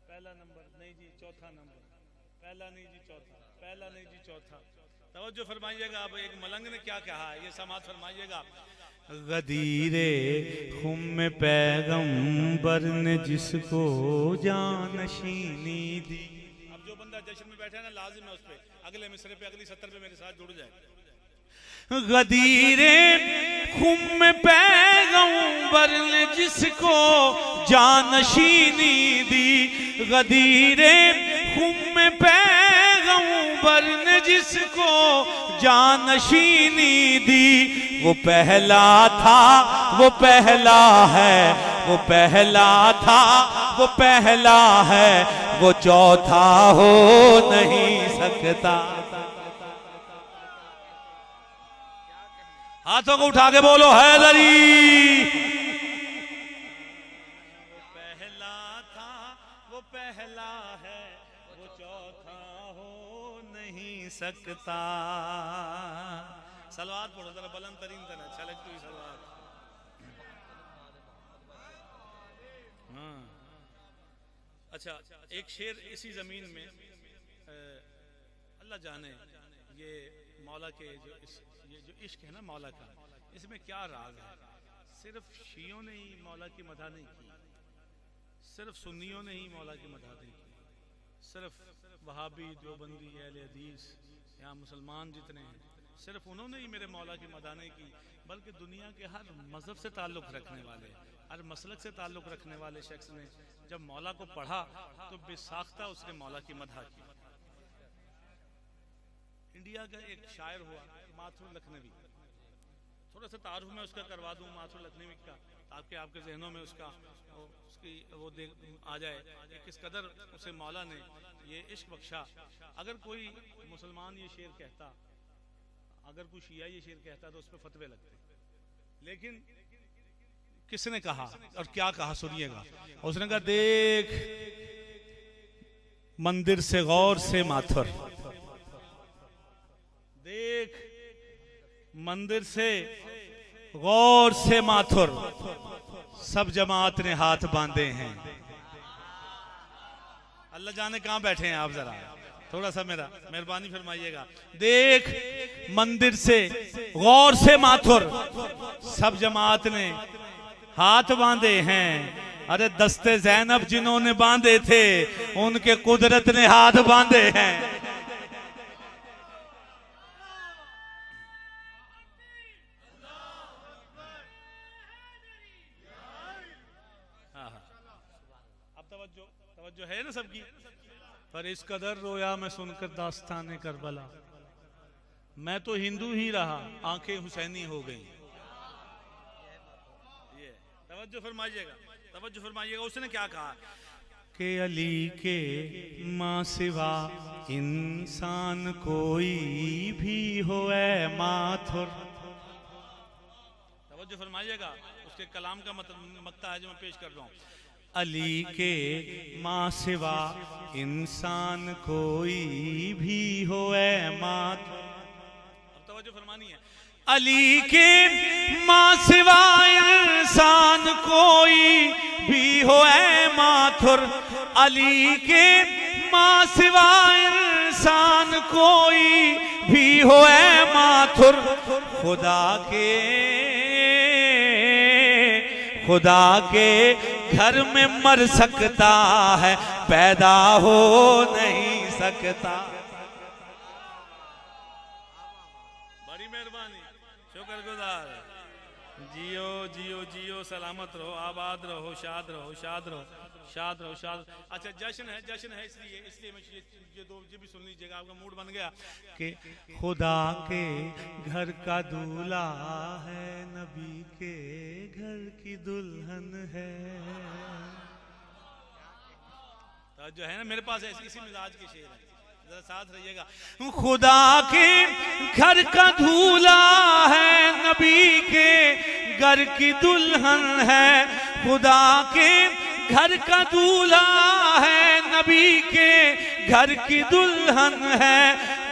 पहला नंबर नहीं जी, चौथा नंबर, पहला नहीं जी चौथा, पहला नहीं जी चौथा। तवज्जो फरमाइएगा, अब एक मलंग ने क्या कहा है ये समाज फरमाइएगा। गदीरे खुम में पैगंबर ने जिसको जानशीनी दी। अब जो बंदा जश्न में बैठा है ना, लाजिम है उस पे अगले मिसरे पे, अगली सत्तर पे मेरे साथ जुड़ जाए। गदीरे खुम में पैगंबर ने जिसको जानशीनी दी, गदीरे खुम में पैगंबर ने जिसको जानशीनी दी। वो पहला था, वो पहला है, वो पहला था, वो पहला है, वो चौथा हो नहीं सकता। हाथों को उठा के बोलो हैदरी। पहला था, वो पहला है, वो चौथा हो नहीं सकता। सलवात पढ़ो जरा बुलंद तरीन तरह, अच्छा लगती हुई सलवात। हाँ अच्छा, एक शेर इसी जमीन में अल्लाह जाने ये मौला के ये जो इश्क है ना मौला का, इसमें क्या राज है। सिर्फ शियों ने ही मौला की मदह नहीं की, सिर्फ सुन्नियों ने ही मौला की मदह नहीं की, सिर्फ वहाबी देवबंदी अहले हदीस यहाँ मुसलमान जितने हैं सिर्फ उन्होंने ही मेरे मौला की मदह नहीं की, बल्कि दुनिया के हर मजहब से ताल्लुक़ रखने वाले, हर मसलक से ताल्लुक़ रखने वाले शख्स ने जब मौला को पढ़ा तो बेसाख्ता उसने मौला की मदह की। इंडिया का एक शायर हुआ माथुर लखनवी, थोड़ा सा तारुफ में उसका करवा दूं माथुर लखनवी का, ताकि आपके जहनों में उसकी आ जाए कि किस कदर उसे मौला ने ये इश्क बख्शा। अगर कोई मुसलमान ये शेर कहता, अगर कोई शिया ये शेर कहता तो उस पर फतवे लगते, लेकिन किसने कहा और क्या कहा सुनिएगा। उसने कहा देख मंदिर से गौर से माथुर, देख मंदिर से गौर से माथुर, सब जमात ने हाथ बांधे हैं। अल्लाह जाने कहां बैठे हैं आप, जरा थोड़ा सा मेरा मेहरबानी फरमाइएगा। देख मंदिर से गौर से माथुर, सब जमात ने हाथ बांधे हैं। अरे दस्ते ज़ैनब जिन्होंने बांधे थे उनके कुदरत ने हाथ बांधे हैं। अब तवज्जो है ना सबकी। पर इस कदर रोया मैं सुनकर दास्ताने करबला, मैं तो हिंदू ही रहा आंखें हुसैनी हो गई। ये तवज्जो फरमाइएगा, तवज्जो फरमाइएगा। उसने क्या कहा कि अली के माँ सिवा इंसान कोई भी हो ऐ माथुर। तवज्जो फरमाइएगा, उसके कलाम का मक्ता है जो मैं पेश कर रहा हूँ। अली के माँ सिवा इंसान कोई भी हो ऐ माथुर। अब तवज्जो फरमानी है। अली के माँ सिवा इंसान कोई भी हो ऐ माथुर, अली के माँ सिवा इंसान कोई भी हो ऐ माथुर। खुदा के घर में मर सकता है, पैदा हो नहीं सकता। बड़ी मेहरबानी, शुक्रगुजार। जियो जियो जियो, सलामत रहो, आबाद रहो, शाद रहो, शाद रहो, शाद रहो, शाद। अच्छा जश्न है इसलिए मैं ये दो भी सुन लीजिएगा, आपका मूड बन गया कि खुदा के घर का दूल्हा है, नबी के घर की दुल्हन है। तो जो है ना मेरे पास इसी मिजाज के शेर है, जरा साथ रहिएगा। खुदा के घर का दूल्हा है, नबी के घर की दुल्हन है। खुदा के घर का दूल्हा है, नबी के घर की दुल्हन है।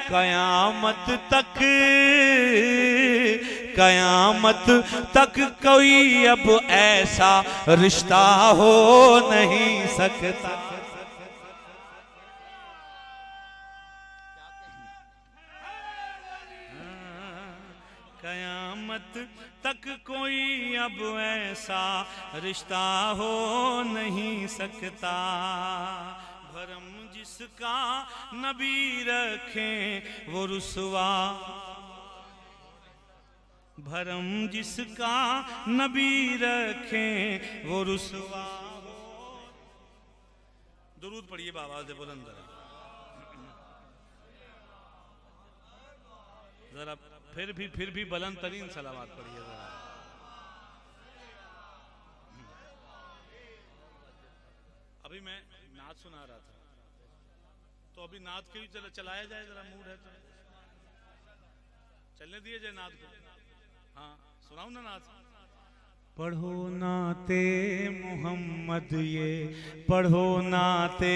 कयामत तक कोई अब ऐसा रिश्ता हो नहीं सकता। कयामत तक कोई अब ऐसा रिश्ता हो नहीं सकता। भरम जिसका नबी रखे वो रुसवा, भरम जिसका नबी रखे वो रुसवा। दुरूद पढ़िए बाबा से बुलंद जरा, फिर भी बुलंद तरीन सलावत पढ़िए जरा। अभी मैं नात सुना रहा था, तो अभी नात के भी चलाया जाए, जरा मूड है तो चलने दिए जाए नात को। हाँ सुनाऊ ना नात। पढ़ो नाते मोहम्मद ये, पढ़ो नाते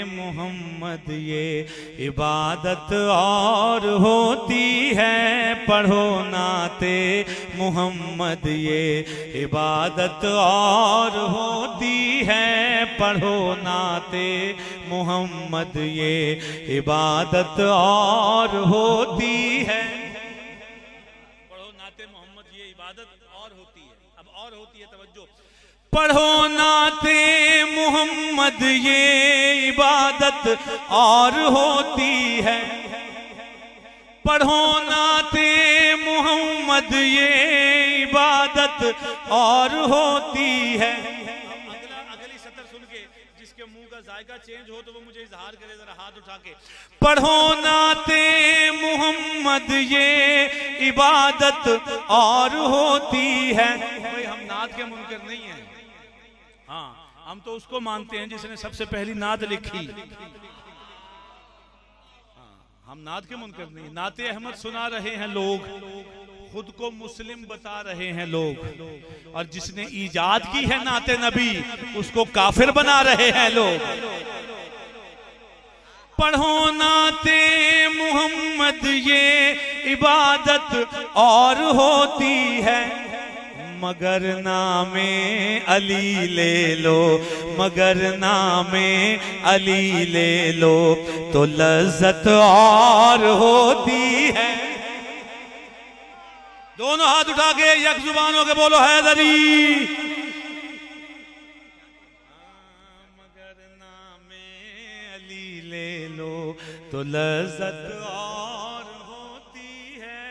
मोहम्मद ये इबादत और होती है। पढ़ो नाते मोहम्मद ये इबादत और होती है। पढ़ो नाते मोहम्मद ये इबादत और होती है। पढ़ो नाते मोहम्मद ये इबादत और होती है। अब और होती है, तवज्जो। पढ़ो नाते मोहम्मद ये इबादत और होती है। पढ़ो नाते मोहम्मद ये इबादत और होती है। अगली सतर सुन के जिसके मुंह का जायका चेंज हो तो वो मुझे इजहार करे, जरा हाथ उठा के। पढ़ो नाते मोहम्मद ये इबादत और होती है। भाई हम नात के मुनकर नहीं हैं। हाँ, हम तो उसको मानते हैं जिसने सबसे पहली नात लिखी। हम नात के मुनकर नहीं। नाते अहमद सुना रहे हैं लोग, खुद को मुस्लिम बता रहे हैं लोग, और जिसने ईजाद की है नाते नबी उसको काफिर बना रहे हैं लोग। पढ़ो नाते मोहम्मद ये इबादत और होती है। मगर नामे अली ले लो, मगर नामे अली ले लो तो लज्जत और होती है। दोनों हाथ उठा के एक जुबान हो के बोलो हैदरी। मगर नामे अली ले लो तो लज्जत और होती है।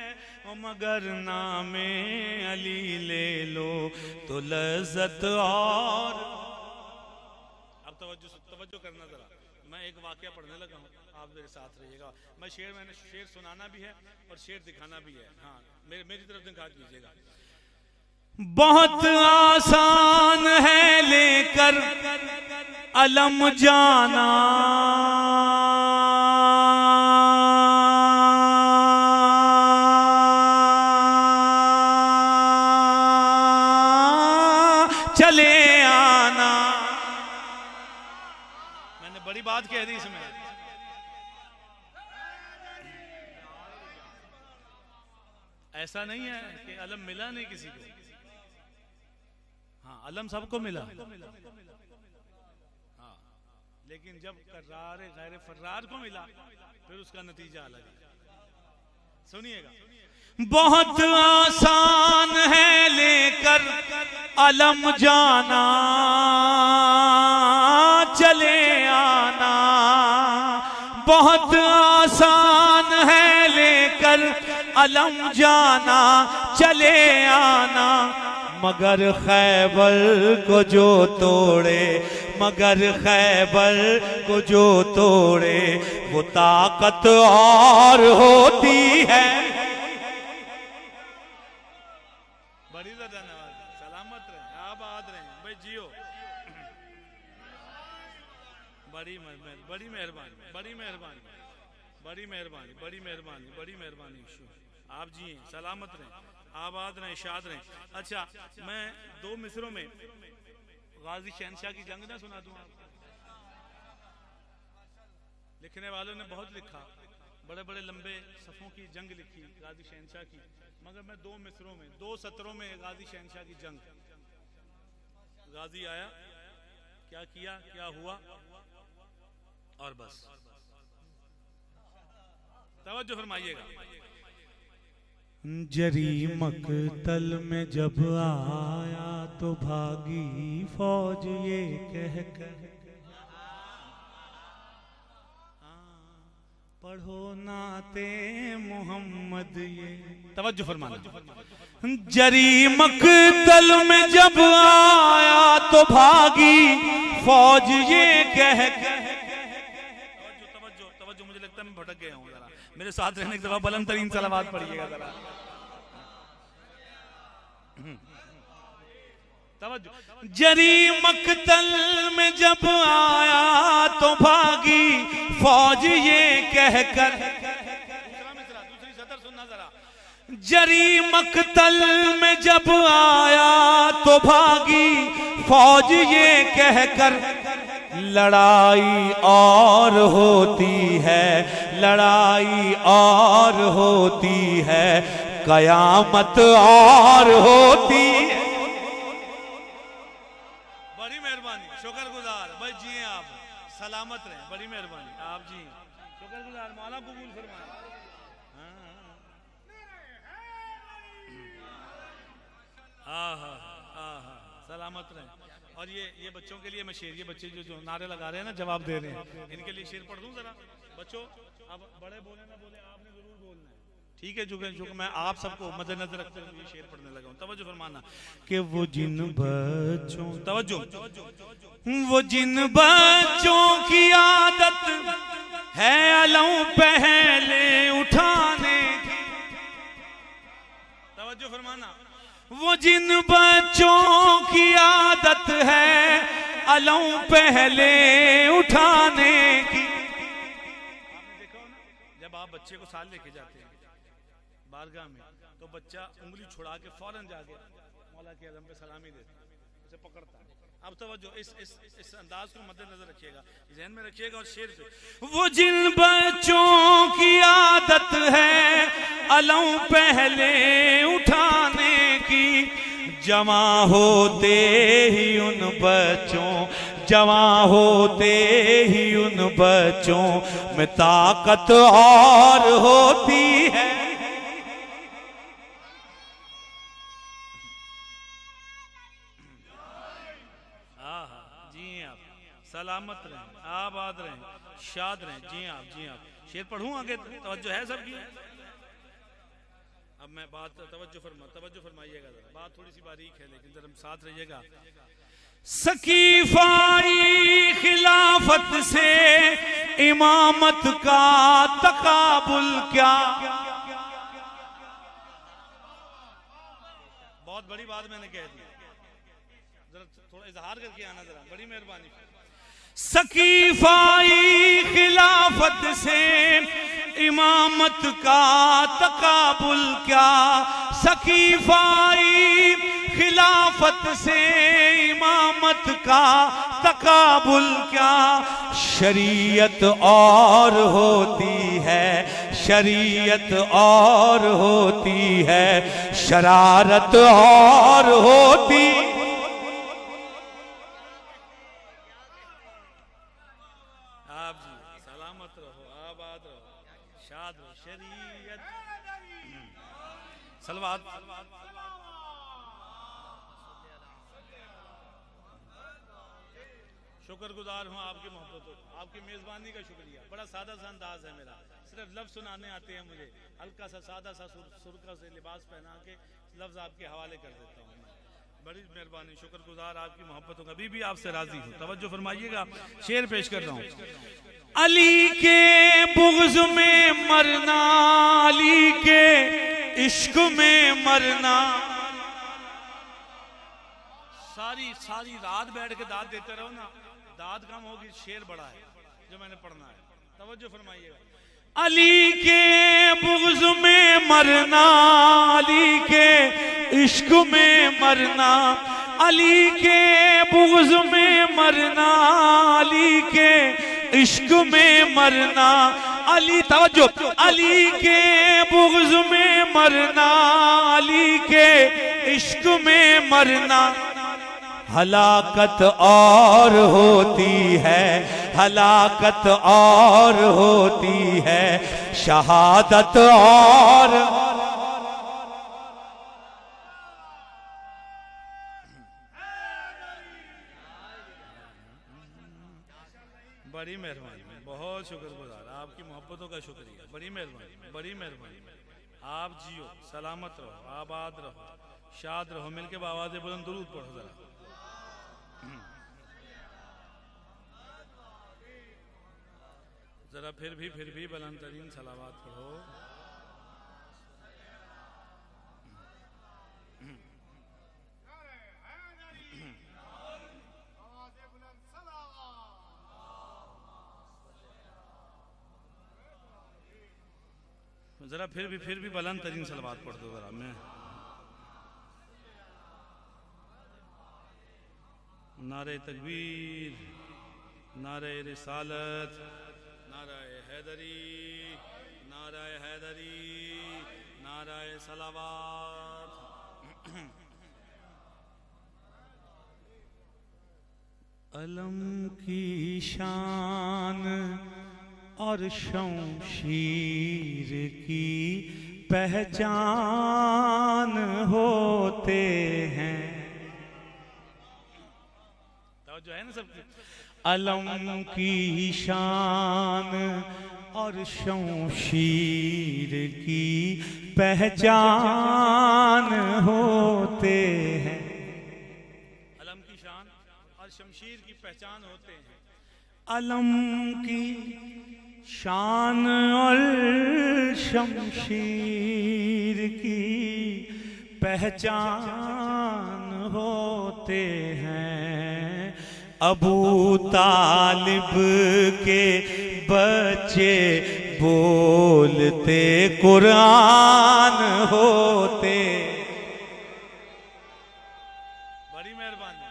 मगर नामे अली ले लो तो लज्जत और। अब तवज्जो करना जरा, मैं एक वाकया पढ़ने लगा हूँ, आप मेरे साथ रहिएगा। मैंने शेर सुनाना भी है और शेर दिखाना भी है। हाँ, मेरी तरफ दिखा दीजिएगा। बहुत आसान है लेकर अलम जाना, चले आना। मैंने बड़ी बात कह दी इसमें। ऐसा नहीं है कि अलम मिला नहीं किसी को। हाँ, अलम सबको मिला। हाँ, लेकिन जब कर्रारे गैर फर्रार को मिला फिर उसका नतीजा अलग है। सुनिएगा। बहुत आसान है लेकर अलम जाना, चले आना। बहुत आसान है लेकर अलम जाना, चले आना। मगर खैबर को जो तोड़े, मगर खैबर को जो तोड़े वो ताकत और होती है। बड़ी धन्यवाद, सलामत रहे, आबाद रहे भाई, जियो। बड़ी मेहरबानी, बड़ी मेहरबानी, बड़ी मेहरबानी, बड़ी मेहरबानी, बड़ी मेहरबानी, बड़ी मेहरबानी। आप जिए, सलामत रहें, आबाद रहें, शाद रहें। अच्छा, मैं दो मिसरों में गाजी शहनशाह की जंग ना सुना दूं आपको। लिखने वालों ने बहुत लिखा, बड़े बड़े लंबे सफ़ों की जंग लिखी गाजी शहनशाह की, मगर मैं दो मिसरों में, दो सत्रों में गाजी शहनशाह की जंग। गाजी आया, क्या किया, क्या हुआ, और बस। तवज्जो फरमाइएगा। जरी मकतल में जब आया तो भागी फौज ये कहकर, पढ़ो नाते मोहम्मद ये। तवज्जो फरमाना। जरी मकतल में जब आया तो भागी फौज ये कहकर। तवज्जो, तवज्जो, मुझे लगता है मैं भटक गया हूँ जरा, मेरे साथ रहने की दफा बुलंद तरीन सलावत पढ़िएगा जरा। जरी मकतल में जब आया तो भागी फौज ये कहकर। दूसरी सतर सुनना जरा। जरी मकतल में जब आया तो भागी फौज ये कहकर, लड़ाई और होती है, लड़ाई और होती है, कयामत और होती है। बड़ी मेहरबानी, शुक्र शुक्रगुजार भाई, जिए आप, सलामत रहें, बड़ी मेहरबानी आप जी, शुक्रगुजार, मौला कबूल फरमाए। हाँ हाँ हाँ हाँ, सलामत रहें। और ये बच्चों के लिए मैं शेर, ये बच्चे जो नारे लगा रहे हैं ना, जवाब दे रहे हैं, इनके लिए शेर पढ़ दूं जरा। बच्चों अब बड़े बोले ना बोले, आपने जरूर बोलना है, ठीक है? जो मैं आप सबको मद्देनजर रखते हुए ये शेर पढ़ने लगा हूं, तवज्जो फरमाना कि वो जिन बच्चों, तवज्जो, वो जिन बच्चों की आदत है अलम पहले उठाने की, तवज्जो फरमाना, वो जिन बच्चों की आदत है अलम पहले उठाने की। आपने देखा हो ना, जब आप बच्चे को साथ लेके जाते हैं बारगाह में, तो बच्चा उंगली छुड़ा के फौरन जाके मौला के आजम पे सलामी देता है, उसे पकड़ता है। अब तवज्जो, इस अंदाज को मद्देनजर रखिएगा, ज़हन में रखिएगा। और शेर पे, वो जिन बच्चों की आदत है अलम पहले उठाने की, जमा होते ही उन बच्चों, जमा होते ही उन बच्चों में ताकत और होती है। सलामत रहें, आबाद रहें, शाद रहें, जी आप, जी आप। शेर पढ़ूं आगे, तवज्जो है सबकी? अब मैं बात, तवज्जो फरमाइएगा जरा, बात थोड़ी सी बारीक है लेकिन जरा साथ रहिएगा। सकीफाई खिलाफत से इमामत का तकाबुल क्या, बहुत बड़ी बात मैंने कह दी, जरा थोड़ा इजहार करके आना जरा, बड़ी मेहरबानी। सकीफाई खिलाफत से इमामत का तकाबुल क्या, सकीफाई खिलाफत से इमामत का तकाबुल क्या, शरीयत और होती है, शरीयत और होती है, शरारत और होती। सलवात शुक्रगुजार हूँ आपकी मोहब्बतों, आपकी मेजबानी का शुक्रिया। बड़ा सादा सा अंदाज है मेरा, सिर्फ लफ्ज सुनाने आते हैं मुझे, हल्का सा सादा सा सुरखा से लिबास पहना के लफ्ज आपके हवाले कर देता हूँ। बड़ी मेहरबानी, शुक्रगुजार आपकी मोहब्बतों का, अभी भी आपसे राजी हूँ। तवज्जो फरमाइएगा, शेर पेश कर रहा हूँ। अली के बुग़्ज़ में मरना, अली के इश्क में मरना, सारी रात बैठ के दाद देते रहो ना, दाद कम होगी, शेर बड़ा है जो मैंने पढ़ना है। तवज्जो फरमाइएगा। अली के बुग़्ज़ में मरना, अली के इश्क में मरना, अली के बुग़्ज़ में मरना, अली के इश्क में मरना, अली, तवज्जो, अली के बुग़्ज़ में मरना, अली के इश्क में मरना, हलाकत और होती है, हलाकत और होती है, शहादत और। बड़ी मेहरबानी, बहुत शुक्रगुजार, आपकी मोहब्बतों का शुक्रिया, बड़ी मेहरबानी, बड़ी मेहरबानी। आप जियो, सलामत रहो, आबाद रहो, शाद रहो, मिलके आवाज़ बुलंद दुरूद पढ़ो जरा। जरा फिर भी बुलंद तरीन सलावात पढ़ो। जरा फिर भी बुलंद तरीन सलावात पढ़ दो जरा। मैं नारे तकबीर, नारे रिसालत, नाराए हैदरी, नाराए हैदरी, नाराए सलावात। अलम की शान और शमशीर की पहचान होते हैं। तो जो है ना सबकी, अलम की शान और शमशीर की पहचान होते हैं। अलम की शान और शमशीर की पहचान होते हैं। अलम की शान और शमशीर की पहचान होते हैं। अबू तालिब के बच्चे बोलते कुरान होते। बड़ी मेहरबानी,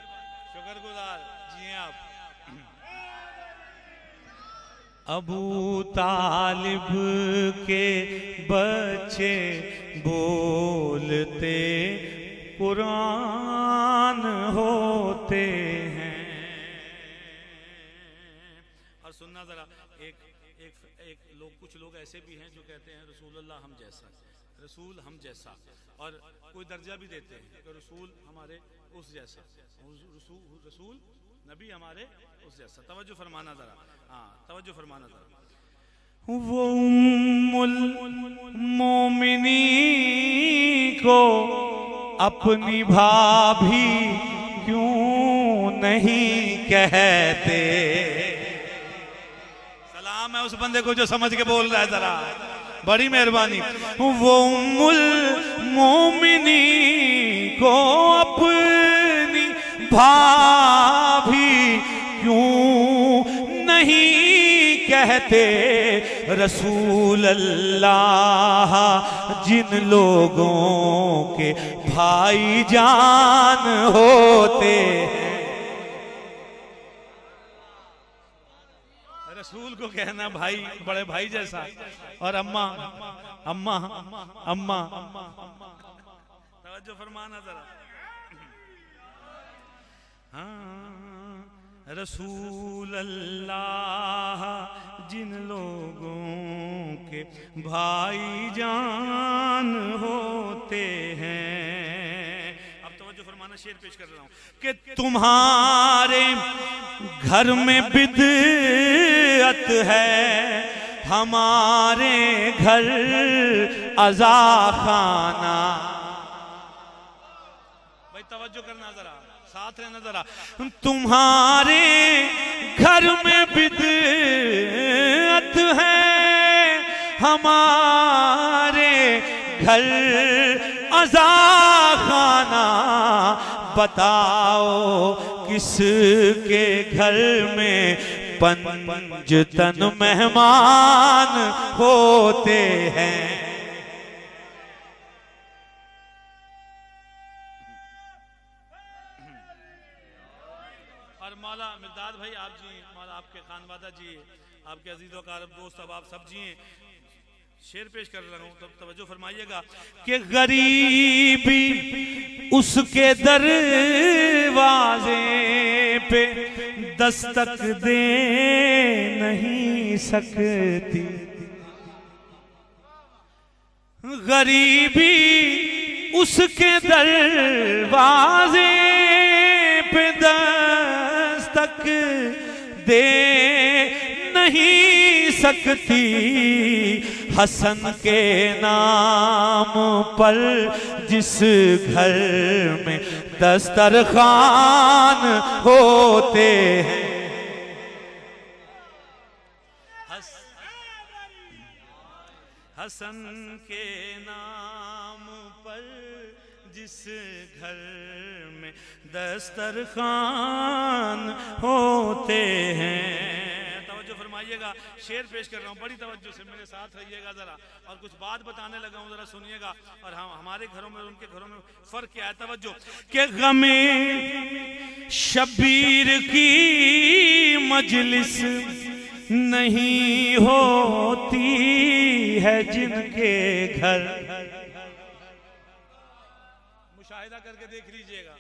शुक्रगुजार जी आप। अबू तालिब के बच्चे बोलते कुरान होते हैं। और सुनना जरा, एक लोग, कुछ लोग ऐसे भी हैं जो कहते हैं रसूलुल्लाह हम जैसा, रसूल हम जैसा, और कोई दर्जा भी देते हैं कि रसूल हमारे उस जैसा, रसूल नबी हमारे उस जैसा। तवज्जो फरमाना जरा, हाँ तवज्जो फरमाना जरा। वो उम्मुल मोमिनी को अपनी भाभी क्यों नहीं कहते? सलाम है उस बंदे को जो समझ के बोल रहा है, जरा बड़ी मेहरबानी। वो उम्मुल मोमिनी को अपनी भाभी क्यों नहीं कहते? रसूल अल्लाह जिन लोगों के भाई जान होते हैं। रसूल को कहना भाई, बड़े भाई जैसा, और अम्मा अम्मा अम्मा। तवज्जो फरमाना जरा। हाँ, रसूल अल्लाह जिन लोगों के भाई जान होते हैं। अब तवज्जो फरमाना, शेर पेश कर रहा हूं कि तुम्हारे घर में बिदअत है, हमारे घर अज़ा खाना। भाई तवज्जो करना जरा, साथ रहना जरा। तुम्हारे घर में बिदअत है, हमारे घर अज़ा खाना। बताओ किसके घर में पंजतन मेहमान होते हैं? और मौला मिर्दाद भाई आप जी, मौला आपके खानवादा जी, आपके अजीज वकारब दोस्त, अब आप सब जी शेर पेश कर रहा हूं, तब तवज्जो फरमाइएगा कि गरीबी उसके दरवाजे पे दस्तक दे नहीं सकती। गरीबी उसके दरवाजे पे दस्तक दे नहीं सकती। हसन के नाम पर जिस घर में दस्तरखान होते हैं, हसन के नाम पर जिस घर में दस्तरखान होते हैं। तवज्जो फरमाइएगा, शेर पेश कर रहा हूँ, बड़ी तवज्जो से मेरे साथ रहिएगा जरा, और कुछ बात बताने लगा हूँ, जरा सुनिएगा। और हम हमारे घरों में उनके घरों में फर्क क्या है? तवज्जो के गमे शबीर की मजलिस नहीं होती है जिनके घर। मुशाहिदा करके देख लीजिएगा,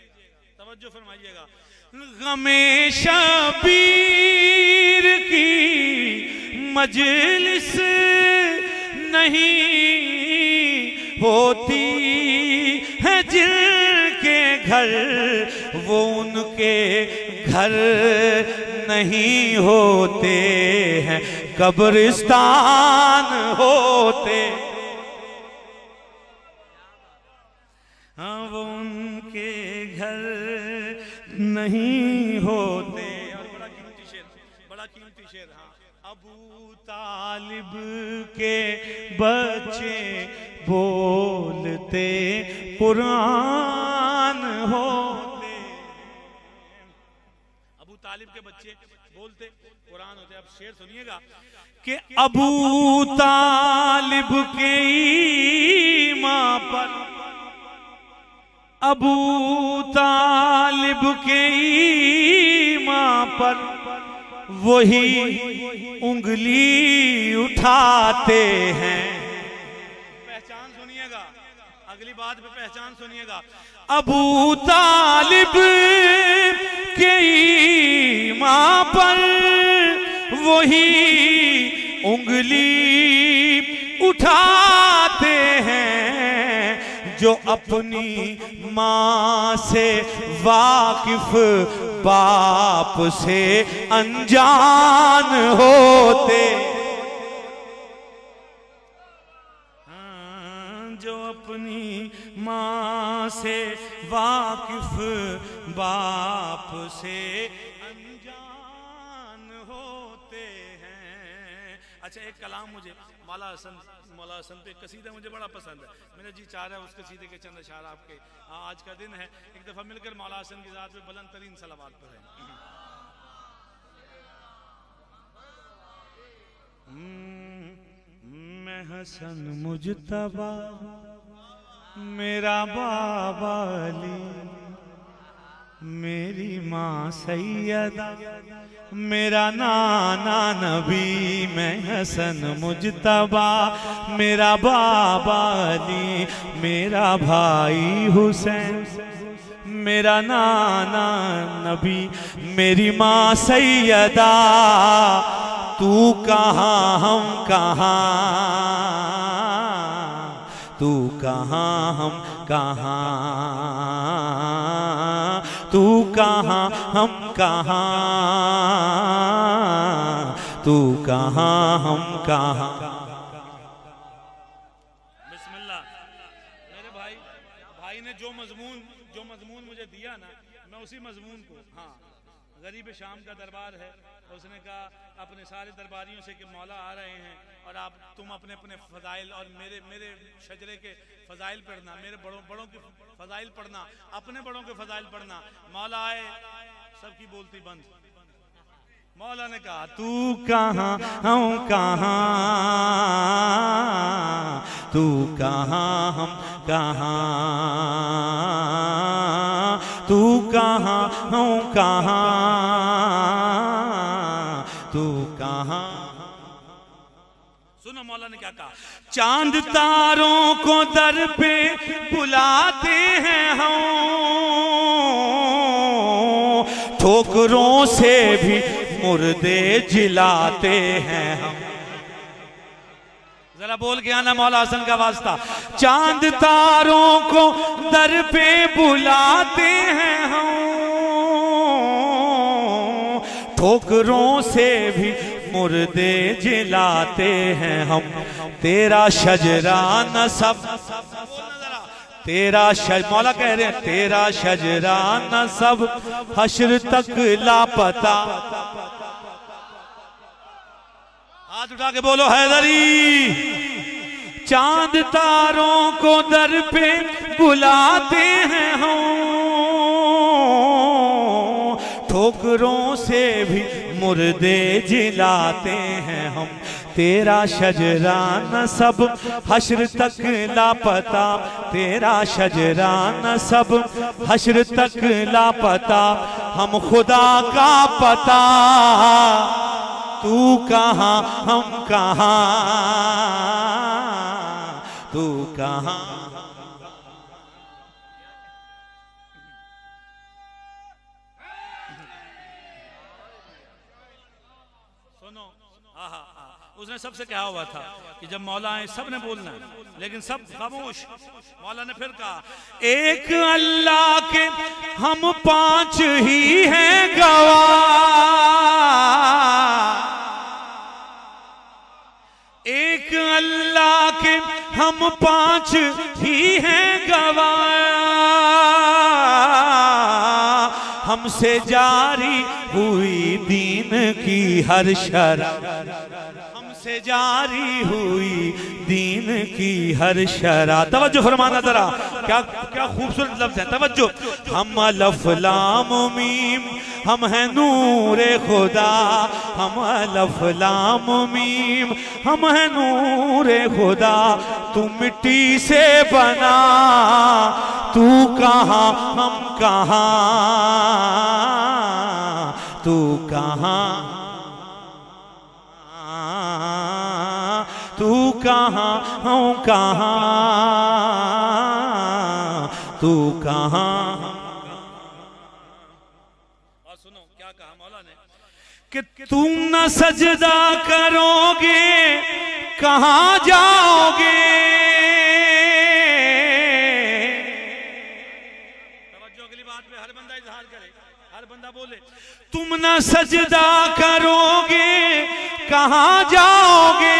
तवज्जो फरमाइएगा गमे शबीर की मजलिस नहीं होती है जिनके घर, वो उनके घर नहीं होते हैं, कब्रिस्तान होते। हाँ, वो उनके घर नहीं होते। और बड़ा कीमती शेर, बड़ा कीमती शेर। हाँ, अबू तालिब के बच्चे बोलते कुरान होते। अबू तालिब के बच्चे बोलते कुरान होते। अब शेर सुनिएगा कि अबू तालिब के ईमान पर, अबू तालिब के ईमान पर वही उंगली उठाते हैं। पहचान सुनिएगा, अगली बात पे पहचान सुनिएगा। अबू तालिब के ईमान पर वही उंगली उठाते हैं जो अपनी माँ से वाकिफ, बाप से अनजान होते। जो अपनी माँ से वाकिफ, बाप से अनजान होते हैं। अच्छा, एक कलाम मुझे मौला हसन पे कसीदा मुझे बड़ा पसंद है। मेरा जी चाह रहा है उस कसीदे के चंद अशार आपके, आज का दिन है, एक दफा मिलकर मौला हसन की ज़ात पे बुलंद तरीन सलावत पढ़ें। मैं हसन मुजतबा मेरा बाबा अली, मेरी माँ सैयदा मेरा नाना नबी। मैं हसन मुजतबा मेरा बाबा अली, मेरा भाई हुसैन मेरा नाना नबी, मेरी माँ सैयदा। तू कहाँ हम कहाँ, तू कहाँ हम कहाँ, तू कहाँ हम कहाँ, तू कहाँ हम कहाँ। बिस्मिल्लाह। मेरे भाई ने जो मजमून मुझे दिया ना, मैं उसी मजमून को, हाँ, गरीब शाम का दरबार है, उसने कहा अपने सारे दरबारियों से कि मौला आ रहे हैं और आप तुम अपने अपने फजाइल और मेरे शजरे के फजाइल पढ़ना, मेरे बड़ों के फजाइल पढ़ना, अपने बड़ों के फजाइल पढ़ना। मौला आए, सबकी बोलती बंद। मौला ने कहा तू कहाँ हम कहाँ, तू कहाँ हम कहाँ, तू कहाँ हम कहाँ, तू कहाँ। सुनो मौला ने क्या कहा। चांद तारों को दर पे बुलाते हैं हम, ठोकरों से भी मुर्दे जिलाते हैं हम। जरा बोल के आना मौला हसन का वास्ता। चांद तारों को दर पे बुलाते हैं हम, ठोकरों से भी मुर्दे जिलाते हैं हम। तेरा शजरा नसब, तेरा मौला कह रहे हैं तेरा शजरा नसब हश्र तक लापता। हाथ उठा के बोलो हैदरी। चांद तारों को दर पे बुलाते हैं हम, ठोकरों से भी मुर्दे जिलाते हैं हम। तेरा शजरा नसब हश्र तक लापता, तेरा शजरा नसब हश्र तक लापता। हम खुदा का पता, तू कहाँ हम कहाँ, तू कहाँ। सुनो, उसने सबसे कहा हुआ था कि जब मौला आए सब ने बोलना है, लेकिन सब खामोश। मौला ने फिर कहा, एक अल्लाह के हम पांच ही हैं गवाह, एक अल्लाह के हम पांच ही हैं गवाह, हमसे जारी हुई दीन की हर शरअ, हमसे जारी हुई दीन की हर शरअ। तवज्जो फरमाना जरा, क्या क्या खूबसूरत लफ्ज है, तवज्जो। हम अलफ लाम मीम, हम हैं नूरे खुदा, हम अलफ लाम मीम, हम हैं नूरे खुदा। तू मिट्टी से बना, तू कहाँ हम कहाँ, तू कहाँ, तू कहाँ हम कहाँ, तू कहाँ। और सुनो क्या कहा मौला ने कि तुम न सजदा करोगे कहाँ जाओगे। तवज्जो अगली बात पे हर बंदा इजहार करे, हर बंदा बोले, तुम न सजदा करोगे कहाँ जाओगे।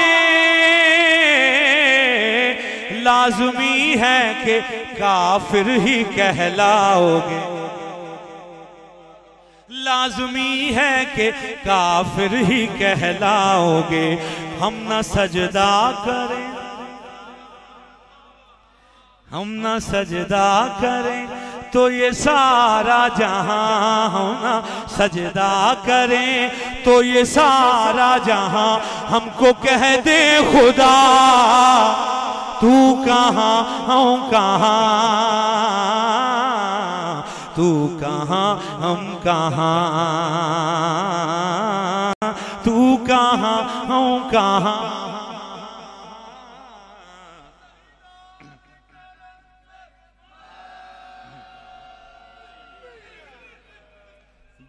लाज़मी है कि काफिर ही कहलाओगे, लाज़मी है कि काफिर ही कहलाओगे। हम न सजदा करें, हम न सजदा करें तो ये सारा जहां, हम न सजदा करें तो ये सारा जहां हमको कह दे खुदा, तू कहाँ हम कहाँ, तू कहाँ हम कहाँ, तू कहाँ हम कहाँ।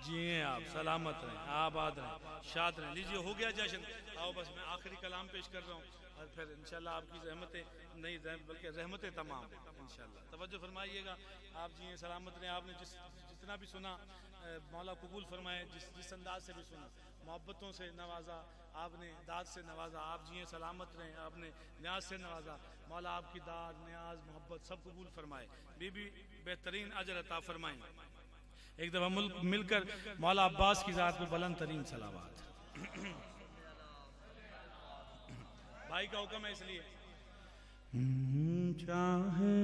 जिए आप, सलामत रहें, आबाद रहें, शाद रहें। लीजिए हो गया जश्न। आओ बस मैं आखिरी कलाम पेश कर रहा हूँ और फिर इंशाल्लाह आपकी रहमतें नहीं बल्कि रहमतें तमाम इंशाल्लाह। तवज्जो फरमाइएगा। आप जिए सलामत रहें। आपने जितना भी सुना मौला कबूल फरमाए, जिस अंदाज से भी सुना, मोहब्बतों से नवाजा आपने, दाद से नवाजा। आप जिए सलामत रहें, आपने न्याज से नवाजा। मौला आपकी दाद, न्याज, मोहब्बत सब कबूल फरमाए, बीबी बेहतरीन अजर अता फरमाए। एक दफा मिलकर मौला अब्बास की जात में बुलंद तरीन सलावत। भाई का हुक्म है इसलिए। चाहे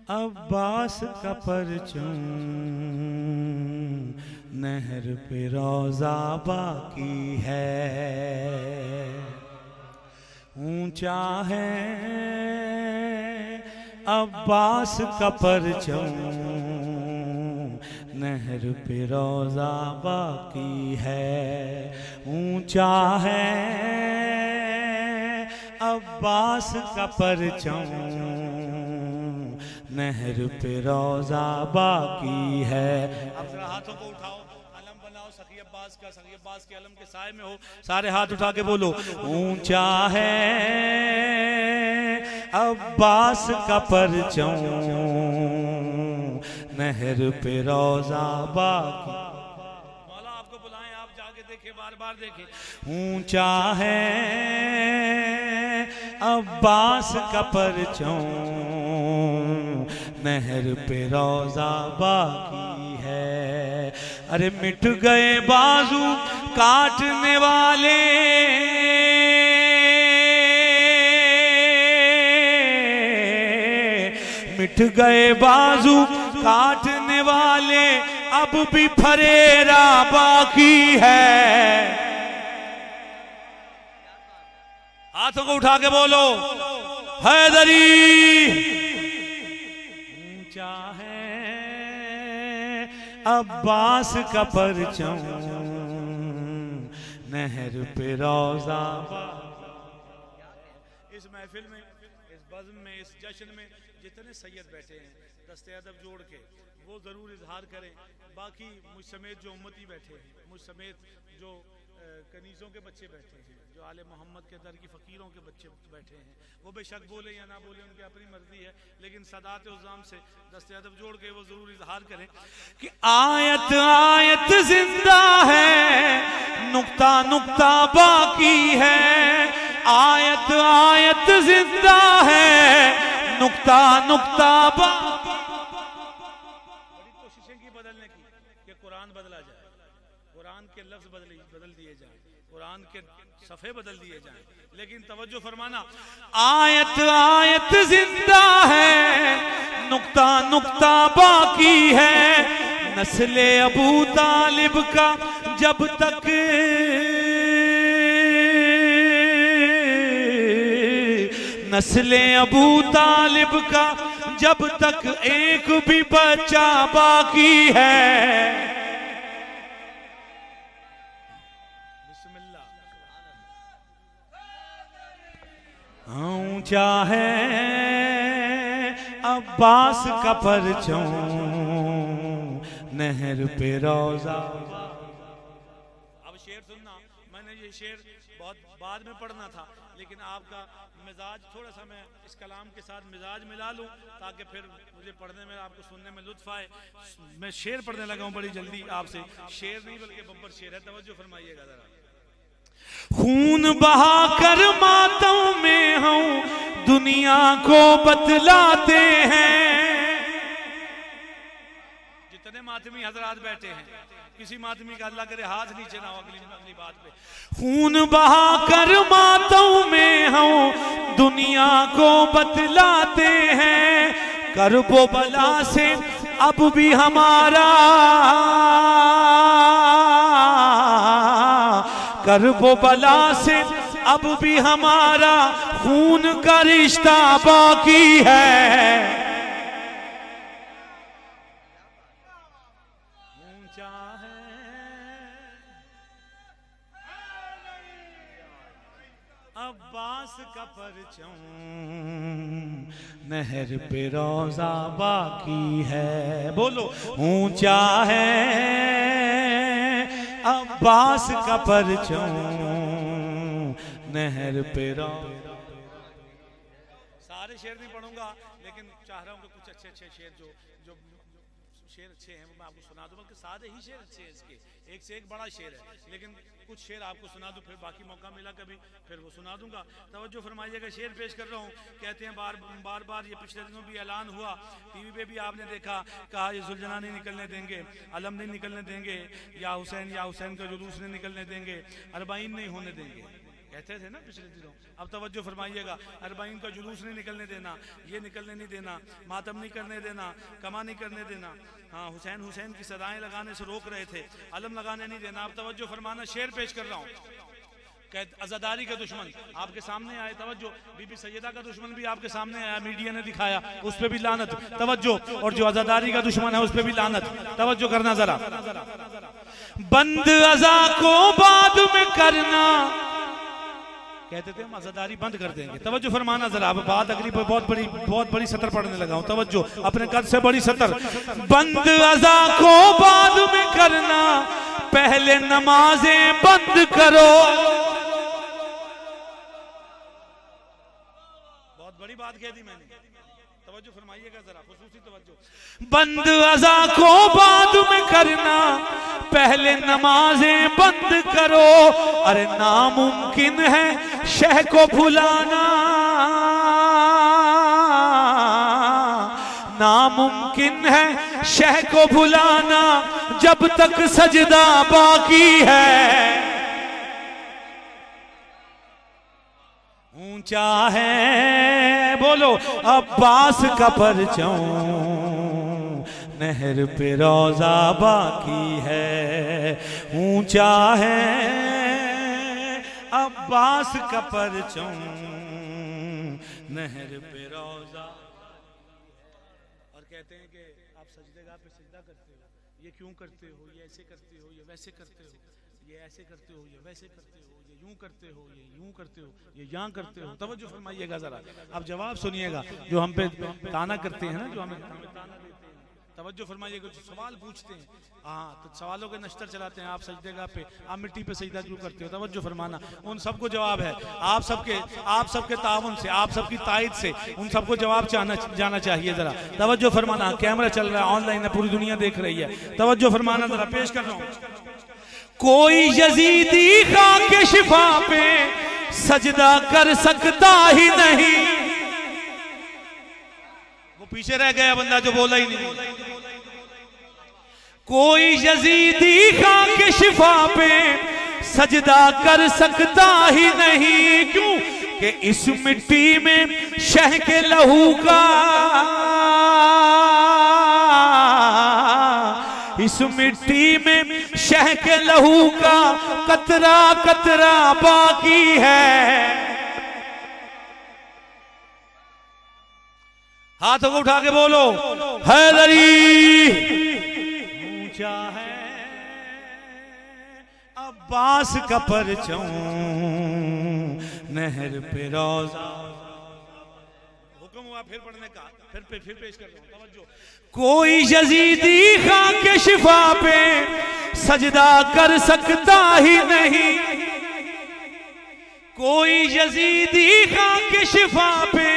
अब्बास का परचम नहर पे रोजा बाकी है, ऊंचा है अब्बास का परचम नहर पे रोजा बाकी है, ऊंचा है अब्बास का परचम नहर पे रोजा बाकी है। अब जरा हाथों को उठाओ, अलम बनाओ सखी अब्बास का, सखी अब्बास के अलम के साए में हो। सारे हाथ उठा के बोलो, ऊंचा है अब्बास का परचम नहर पे रोजा बाकी। मौला आपको बुलाएं, आप जाके देखें, बार बार देखें। ऊंचा है अब्बास का परचम नहर पे रोजा बाकी है। अरे मिट गए बाजू काटने वाले, मिट गए बाजू काटने वाले, अब भी फरेरा बाकी है। हाथों को उठा के बोलो, हैदरी। ऊंचा है अब्बास का परचम नहर पे रोजा। इस महफिल में, इस बज़्म में, इस जश्न में जितने सैयद बैठे हैं, दस्ते अदब जोड़ के वो ज़रूर इजहार करें। बाकी मुझ समेत जो उम्मती बैठे हैं, मुझ समेत जो कनीज़ों के बच्चे बैठे हैं, जो आले मोहम्मद के दर की फ़कीरों के बच्चे बैठे हैं, वो बेशक बोले या ना बोले उनकी अपनी मर्जी है, लेकिन सदात उज़्ज़ाम से दस्ते अदब जोड़ के वो ज़रूर इजहार करें कि आयत आयत जिंदा है, नुक्ता नुक्ता बाकी है। आयत आयत जिंदा है, नुक्ता नुक्ता बाकी। बड़ी कोशिशें की बदलने की कि कुरान बदला जाए, कुरान के लफ्ज़ बदल दिए जाएं, कुरान के सफ़े बदल दिए जाएं, लेकिन तवज्जो फरमाना, आयत आयत जिंदा है, नुक्ता नुक्ता बाकी है। नस्ले अबू तालिब का जब तक नस्ले अबू तालिब का जब तक एक भी बच्चा बाकी है। ऊंचा है अब्बास का परचम, नहर पे रोजा। अब शेर सुनना, मैंने ये शेर बहुत बाद में पढ़ना था, लेकिन आपका मिजाज थोड़ा सा मैं इस कलाम के साथ मिजाज मिला लूं ताकि फिर मुझे पढ़ने में, आपको सुनने में लुत्फ आए। मैं शेर पढ़ने लगा हूं बड़ी जल्दी आपसे। शेर नहीं बल्कि बब्बर शेर है, तवज्जो फरमाइएगा जरा। खून बहा कर मातम में हूं, दुनिया को बतलाते हैं। जितने मातमी हजरात बैठे हैं, किसी मातमी का अल्लाह करे हाथ नीचे ना हो अगली बात पे। खून बहा कर मातम में हूं, दुनिया को बतलाते हैं। करबो बला से अब भी हमारा, करबो बला से अब भी हमारा खून का रिश्ता बाकी है। ऊंचा है अब्बास का परचम, नहर पे रोजा बाकी है। बोलो, ऊंचा है अब्बास का परचम, नहर पे रोजा। सारे शेर नहीं पढ़ूंगा, लेकिन चाह रहा हूँ कि कुछ अच्छे अच्छे शेर जो शेर अच्छे हैं वो मैं आपको सुना दूं। बल्कि सारे ही शेर अच्छे हैं इसके, एक से एक बड़ा शेर है, लेकिन कुछ शेर आपको सुना दूं, फिर बाकी मौका मिला कभी फिर वो सुना दूंगा। तवज्जो फरमाइएगा, शेर पेश कर रहा हूँ। कहते हैं बार बार ये पिछले दिनों भी ऐलान हुआ, टीवी पे भी आपने देखा, कहा ये सुलझना नहीं निकलने देंगे, अलम नहीं निकलने देंगे, या हुसैन का जुलूस नहीं निकलने देंगे, अरबाइन नहीं होने देंगे, कहते थे ना पिछले दिनों। अब तवज्जो फरमाइएगा, अरबाइन का जुलूस नहीं निकलने देना, ये निकलने नहीं देना, मातम नहीं करने देना, कमा नहीं करने देना। हाँ, हुसैन की सदाएं लगाने से रोक रहे थे, अलम लगाने नहीं देना। अब तवज्जो फरमाना, शेर पेश कर रहा हूँ। अज़ादारी का दुश्मन आपके सामने आए, तवज्जो, बीबी सैयदा का दुश्मन भी आपके सामने आया, मीडिया ने दिखाया, उस पे भी लानत, तवज्जो। और जो अज़ादारी का दुश्मन है उस पे भी लानत, तवज्जो करना जरा। बंद अज़ा को बाद में करना, कहते थे हम अज़ादारी बंद कर देंगे। तवज्जो फरमाना जरा, अब बात अगली बहुत बड़ी सतर पढ़ने लगा हूं, तवज्जो, अपने कद से बड़ी सतर। बंद अज़ा को बाद में करना, पहले नमाजें बंद करो। बहुत बड़ी बात कह दी मैंने, तवज्जो फरमाइएगा जरा, खुसूसी तवज्जो। बंद अज़ा को बाद में करना, पहले नमाजें बंद करो। अरे नामुमकिन है शह को भुलाना, नामुमकिन है शह को भुलाना, जब तक सजदा बाकी है। ऊंचा है, बोलो, अब्बास का परचम, नहर पे रोजा बाकी है। ऊंचा है अब्बास का परचम, नहर पे रोजा। और कहते हैं कि आप सजदेगाह पे सजदा करते हो, ये क्यों करते हो, ये ऐसे करते हो, ये वैसे करते हो, ये ऐसे करते हो, ये वैसे करते हो, ये यूं करते हो, ये यूं करते हो, ये यहाँ करते हो। तवज्जो फरमाइएगा जरा, अब जवाब सुनिएगा। जो हम पे ताना करते हैं ना, जो हमें ताना देते हैं, तवज्जो फरमाइए, कुछ सवाल पूछते हैं। हाँ, तो सवालों के नश्तर चलाते हैं। आप सजदेगाह पे, आप मिट्टी पे सजदा क्यों करते हो? तवज्जो फरमाना। उन सबको जवाब है, आप सबके ताउन से, आप सबकी तायद से उन सबको जवाब जाना चाहिए। जरा तवज्जो फरमाना। कैमरा चल रहा है, ऑनलाइन है, पूरी दुनिया देख रही है। तवज्जो फरमाना, जरा पेश कर रहा हूं। कोई यजीदी खाके शिफा पे सजदा कर सकता ही नहीं। वो पीछे रह गया बंदा जो बोला ही नहीं। कोई यजीदी खाके शिफा पे सजदा कर सकता ही नहीं। क्यों कि इस मिट्टी में शह के लहू का, इस मिट्टी में शह के लहू का कतरा कतरा बाकी है। हाथों को उठा के बोलो, हैदरी। ऊंचा है अब्बास का परचम, नहर पे रोजा। हुक्म हुआ फिर पढ़ने का, फिर पेश कर रहा हूं। तवज्जो। कोई यजीदी खाके शिफा पे सजदा कर सकता ही नहीं। कोई यजीदी खाके शिफा पे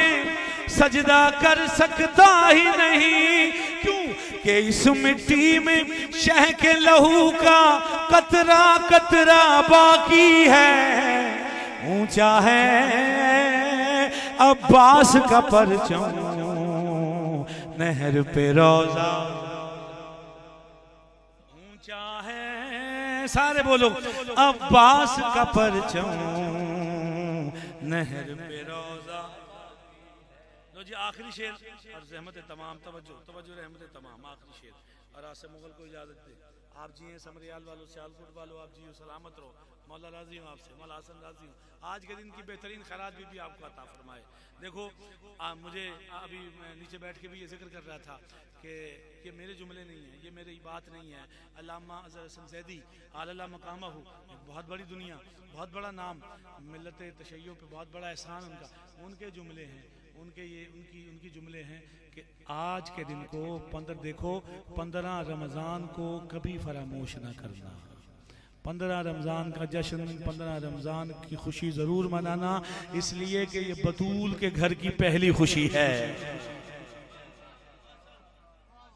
सजदा कर सकता ही नहीं। क्यों कि इस मिट्टी में शह के लहू का कतरा कतरा बाकी है। ऊंचा है अब्बास का परचम, नहर पे रोजा। ऊंचा है, सारे बोलो, अब्बास का परचम, नहर पे रोजा। लो जी आखिरी शेर और रहमत तमाम। तवज्जो रहमत तमाम, आखिरी शेर। और आज से मुगल को इजाजत दे। आप जी हैं समरियाल वालों, सियालकोट वालों, आप जी हो, सलामत रहो। मौला राजी हूँ आपसे, मौला हसन राजी हूँ। आज के दिन की बेहतरीन खैरात भी आपको अता फरमाए। देखो मुझे अभी मैं नीचे बैठ के भी ये जिक्र कर रहा था कि ये मेरे जुमले नहीं हैं, ये मेरी बात नहीं है। अल्लामा अज़हर हसन ज़ैदी आला मकामहू, बहुत बड़ी दुनिया, बहुत बड़ा नाम, मिल्लत तशय्युअ पे बहुत बड़ा एहसान उनका, उनके जुमले हैं, उनकी जुमले हैं कि आज के दिन को 15 रमज़ान को कभी फरामोश ना करना। 15 रमज़ान का जश्न, 15 रमज़ान की खुशी ज़रूर मनाना, इसलिए कि ये बतूल के घर की पहली खुशी है।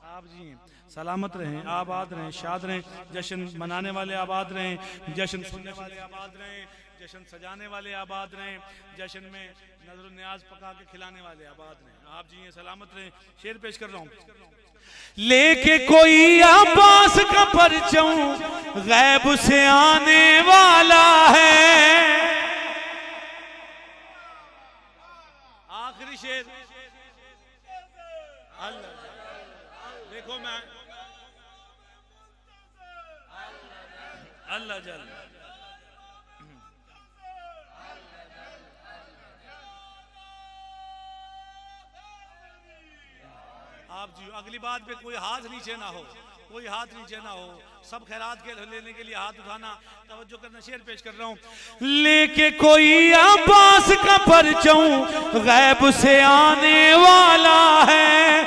आप जी सलामत रहें, आबाद रहें, शाद रहें। जश्न मनाने वाले आबाद रहें, जश्न सुनने वाले आबाद रहें, जश्न सजाने वाले आबाद रहें, जश्न में नजर न्याज पका के खिलाने वाले आबाद रहें। आप जी सलामत रहें। शेर पेश कर रहा हूँ। लेके कोई अब्बास का परचम गैब से आने वाला है। आखिरी शेर। देखो मैं अल्लाह जल आप जी अगली बात पे कोई हाथ नीचे ना हो, कोई हाथ नीचे ना हो। सब खैरात के लेने के लिए हाथ उठाना। तवज्जो करना, शेर पेश कर रहा हूँ। लेके कोई अब्बास का परचम गैब से आने वाला है।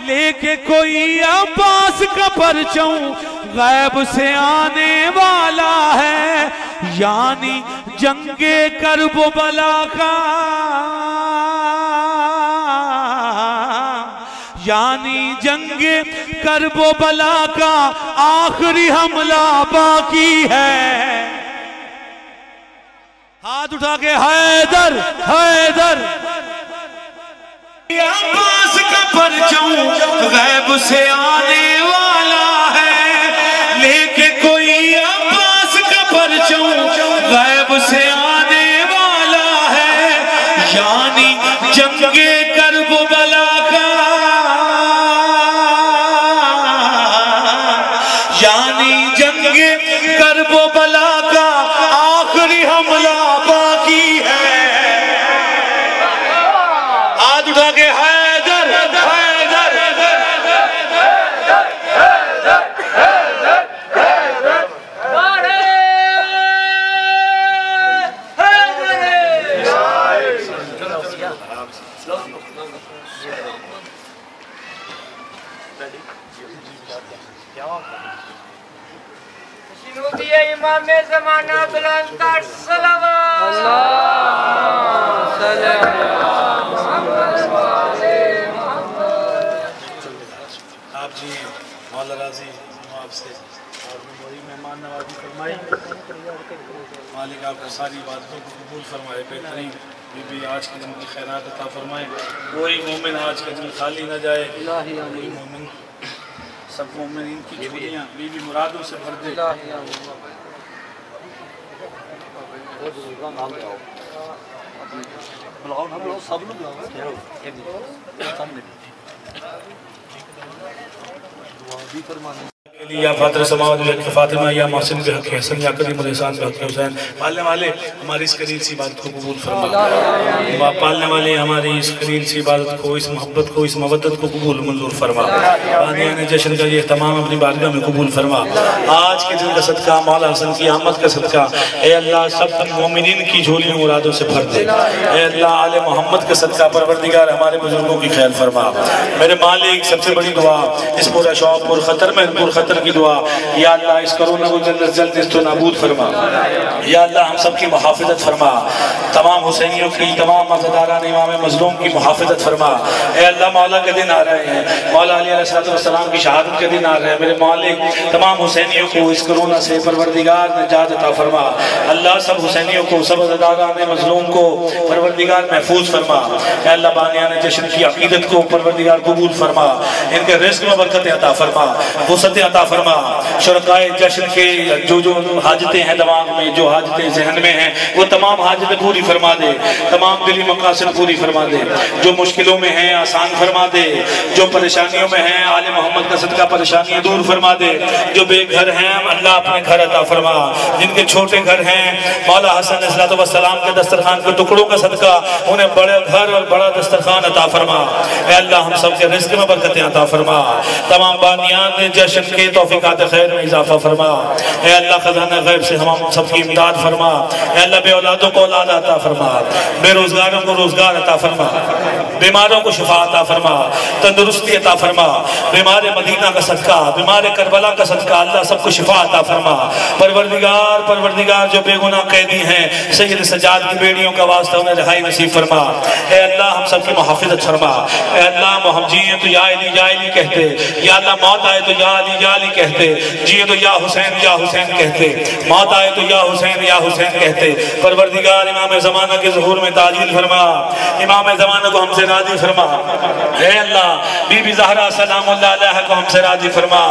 लेके कोई अब्बास का परचम गैब से आने वाला है। यानी जंगे करबो बला का, यानी जंगे करबो बला का आखिरी हमला बाकी है। हाथ उठा के हैदर हैदर। अब्बास का परचम गैब से आने वाला है। लेके कोई अब्बास का परचम गैब से आने वाला है। यानी जंगे करबो बला का, यानी जंगे करबो बला का आखिरी हमला बाकी है। हाथ उठा के हैदर हैदर। नूदिया इमाम ज़माना बुलंद कर सलावत आप जी मौला राजी आपसे और बड़ी मेहमान नवाजी फरमाई। मालिक आपको सारी बातों को कबूल फरमाए। बेहतरीन बीबी आज के दिन की खैरात अता फरमाए। कोई मोमिन आज का दिन खाली न जाए। कोई मोमिन सब मोमिन इनकी झोलियाँ बीबी मुरादों से भर दे। सब लोग या फादर समाज के फातिमा या मोहसिन के हक हसन या करीम अलैहिस्सलाम के हक हुसैन पालने वाले हमारी इस करील सी इबादत को कबूल फरमा। पालने वाले हमारी इस करील सी इबादत को, इस मोहब्बत को, इस मवद्दत को कबूल मंजूर फरमा। बानियाने जश्न का ये तमाम अपनी बारगाह में कबूल फरमा। आज के दिन का सदका मौला हसन की आमद का सदका ए अल्लाह सब मोमिनीन की झोलियों मुरादों से भर दे। ए अल्लाह आले मोहम्मद का सदका परवरदिगार हमारे बुजुर्गों की खैर फरमा। मेरे मालिक सबसे बड़ी दुआ इस पूरा शौक पुरखतर में पुरखतर की दुआ या अल्लाह इस कोरोना को जल्द से जल्द इस तो नाबूद फरमा। या अल्लाह हम सब की मुहाफ़िज़त फरमा। तमाम हुसैनियों की, तमाम मज़दारान इमाम मज़लूम की मुहाफ़िज़त फरमा। ए अल्लाह मौला के दिन आ रहे हैं, मौला अली अलैहिस्सलाम की शहादत के दिन आ रहे हैं। मेरे मालिक तमाम हुसैनियों को इस कोरोना से परवरदिगार निजात अता फरमा। अल्लाह सब हुसैनियों को, सब मज़दारान मज़लूम को परवरदिगार महफूज फरमा। ए अल्लाह बानियाने जश्न की अक़ीदत को परवरदिगार कबूल फरमा। इनके रिज़्क़ में बरकत अता फरमा, वसअत अता फरमा। शुरकाए जश्न के जो हाजतें हैं दिमाग में, जो हाजतें जहन में हैं, वो तमाम हाजतें पूरी फरमा दे। तमाम दिली मकासद पूरी फरमा दे। जो मुश्किलों में हैं आसान फरमा दे। जो परेशानियों में हैं आले मोहम्मद का सदका परेशानियां दूर फरमा दे। जो बेघर हैं अल्लाह अपने घर अता फरमा। जिनके छोटे घर हैं मौला हसन अलैहिस्सलाम के दस्तरखान के टुकड़ों का सदका उन्हें बड़े घर और बड़ा दस्तरखान अता फरमा। अल्लाह हम सब के रिज़्क़ में बरकतें अता फरमा। तमाम बानियान जश्न के तौफीकात खैर में इजाफा फरमा। ए अल्लाह खजाना गैब से हम सबकी इमदाद फरमा। ए अल्लाह बे औलादों को औलाद अता फरमा। बेरोजगारों को रोजगार अता फरमा। बीमारों को शिफा अता फरमा, तंदुरुस्ती अता फरमा। बीमार मदीना का सदका, बीमार करबला का सदका अल्लाह सबको शिफा अता फरमा। परवरदिगार जो बेगुनाह कैदी हैं सैयद सज्जाद की बेड़ियों का वास्ता उन्हें रिहाई नसीब फरमा। ए अल्लाह हम सबकी मुहाफ़िज़त फरमा। ए अल्लाह हम जिए तो या अली कहते, या अल्लाह मौत आए तो या अली कहते, जिए तो या हुसैन कहते, मौत आए तो या हुसैन कहते। परवरदिगार इमाम ज़माना के ज़ुहूर में ताजील फरमा। इमाम ज़माना को हमसे राजी फरमा। हे अल्लाह बीबी ज़हरा सलामुल्लाह अलैहा को हमसे राजी फरमा।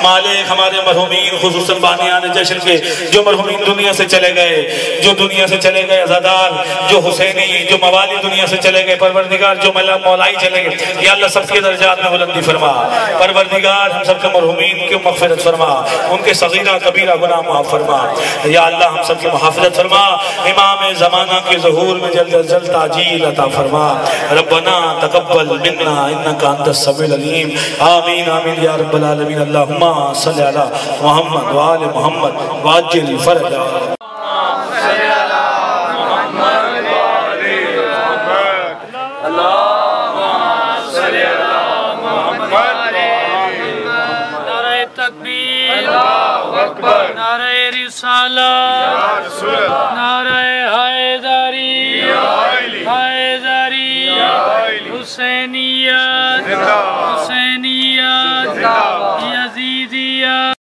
मालिक हमारे मरहूमीन खुसूसन बानियान जश्न के जो मरहूमीन दुनिया से चले गए, जो दुनिया से चले गए अज़ादार, जो हुसैनी, जो मवाली दुनिया से चले गए, परवरदिगार जो मौलाई चले गए, या अल्लाह सबके दर्जात में बुलंदी फरमा। परवरदिगार हम सबके मरहूमीन की मग़फ़िरत फरमा, उनके सगीरा कबीरा गुनाह माफ़ फरमा। या अल्लाह हम सबकी मुहाफ़िज़त फरमा। इमाम ज़माना के ज़ुहूर में जल्द अज़ जल्द ताजील अता फरमा। रब्बना तक़ब्बल मिन्ना इन्नका अंतस समीउल अलीम। आमीन आमीन या रब्बल आलमीन। अल्लाहुम्मा सल्लि अला मुहम्मद व आले मुहम्मद वाजिल फरजा। नारे रिसालत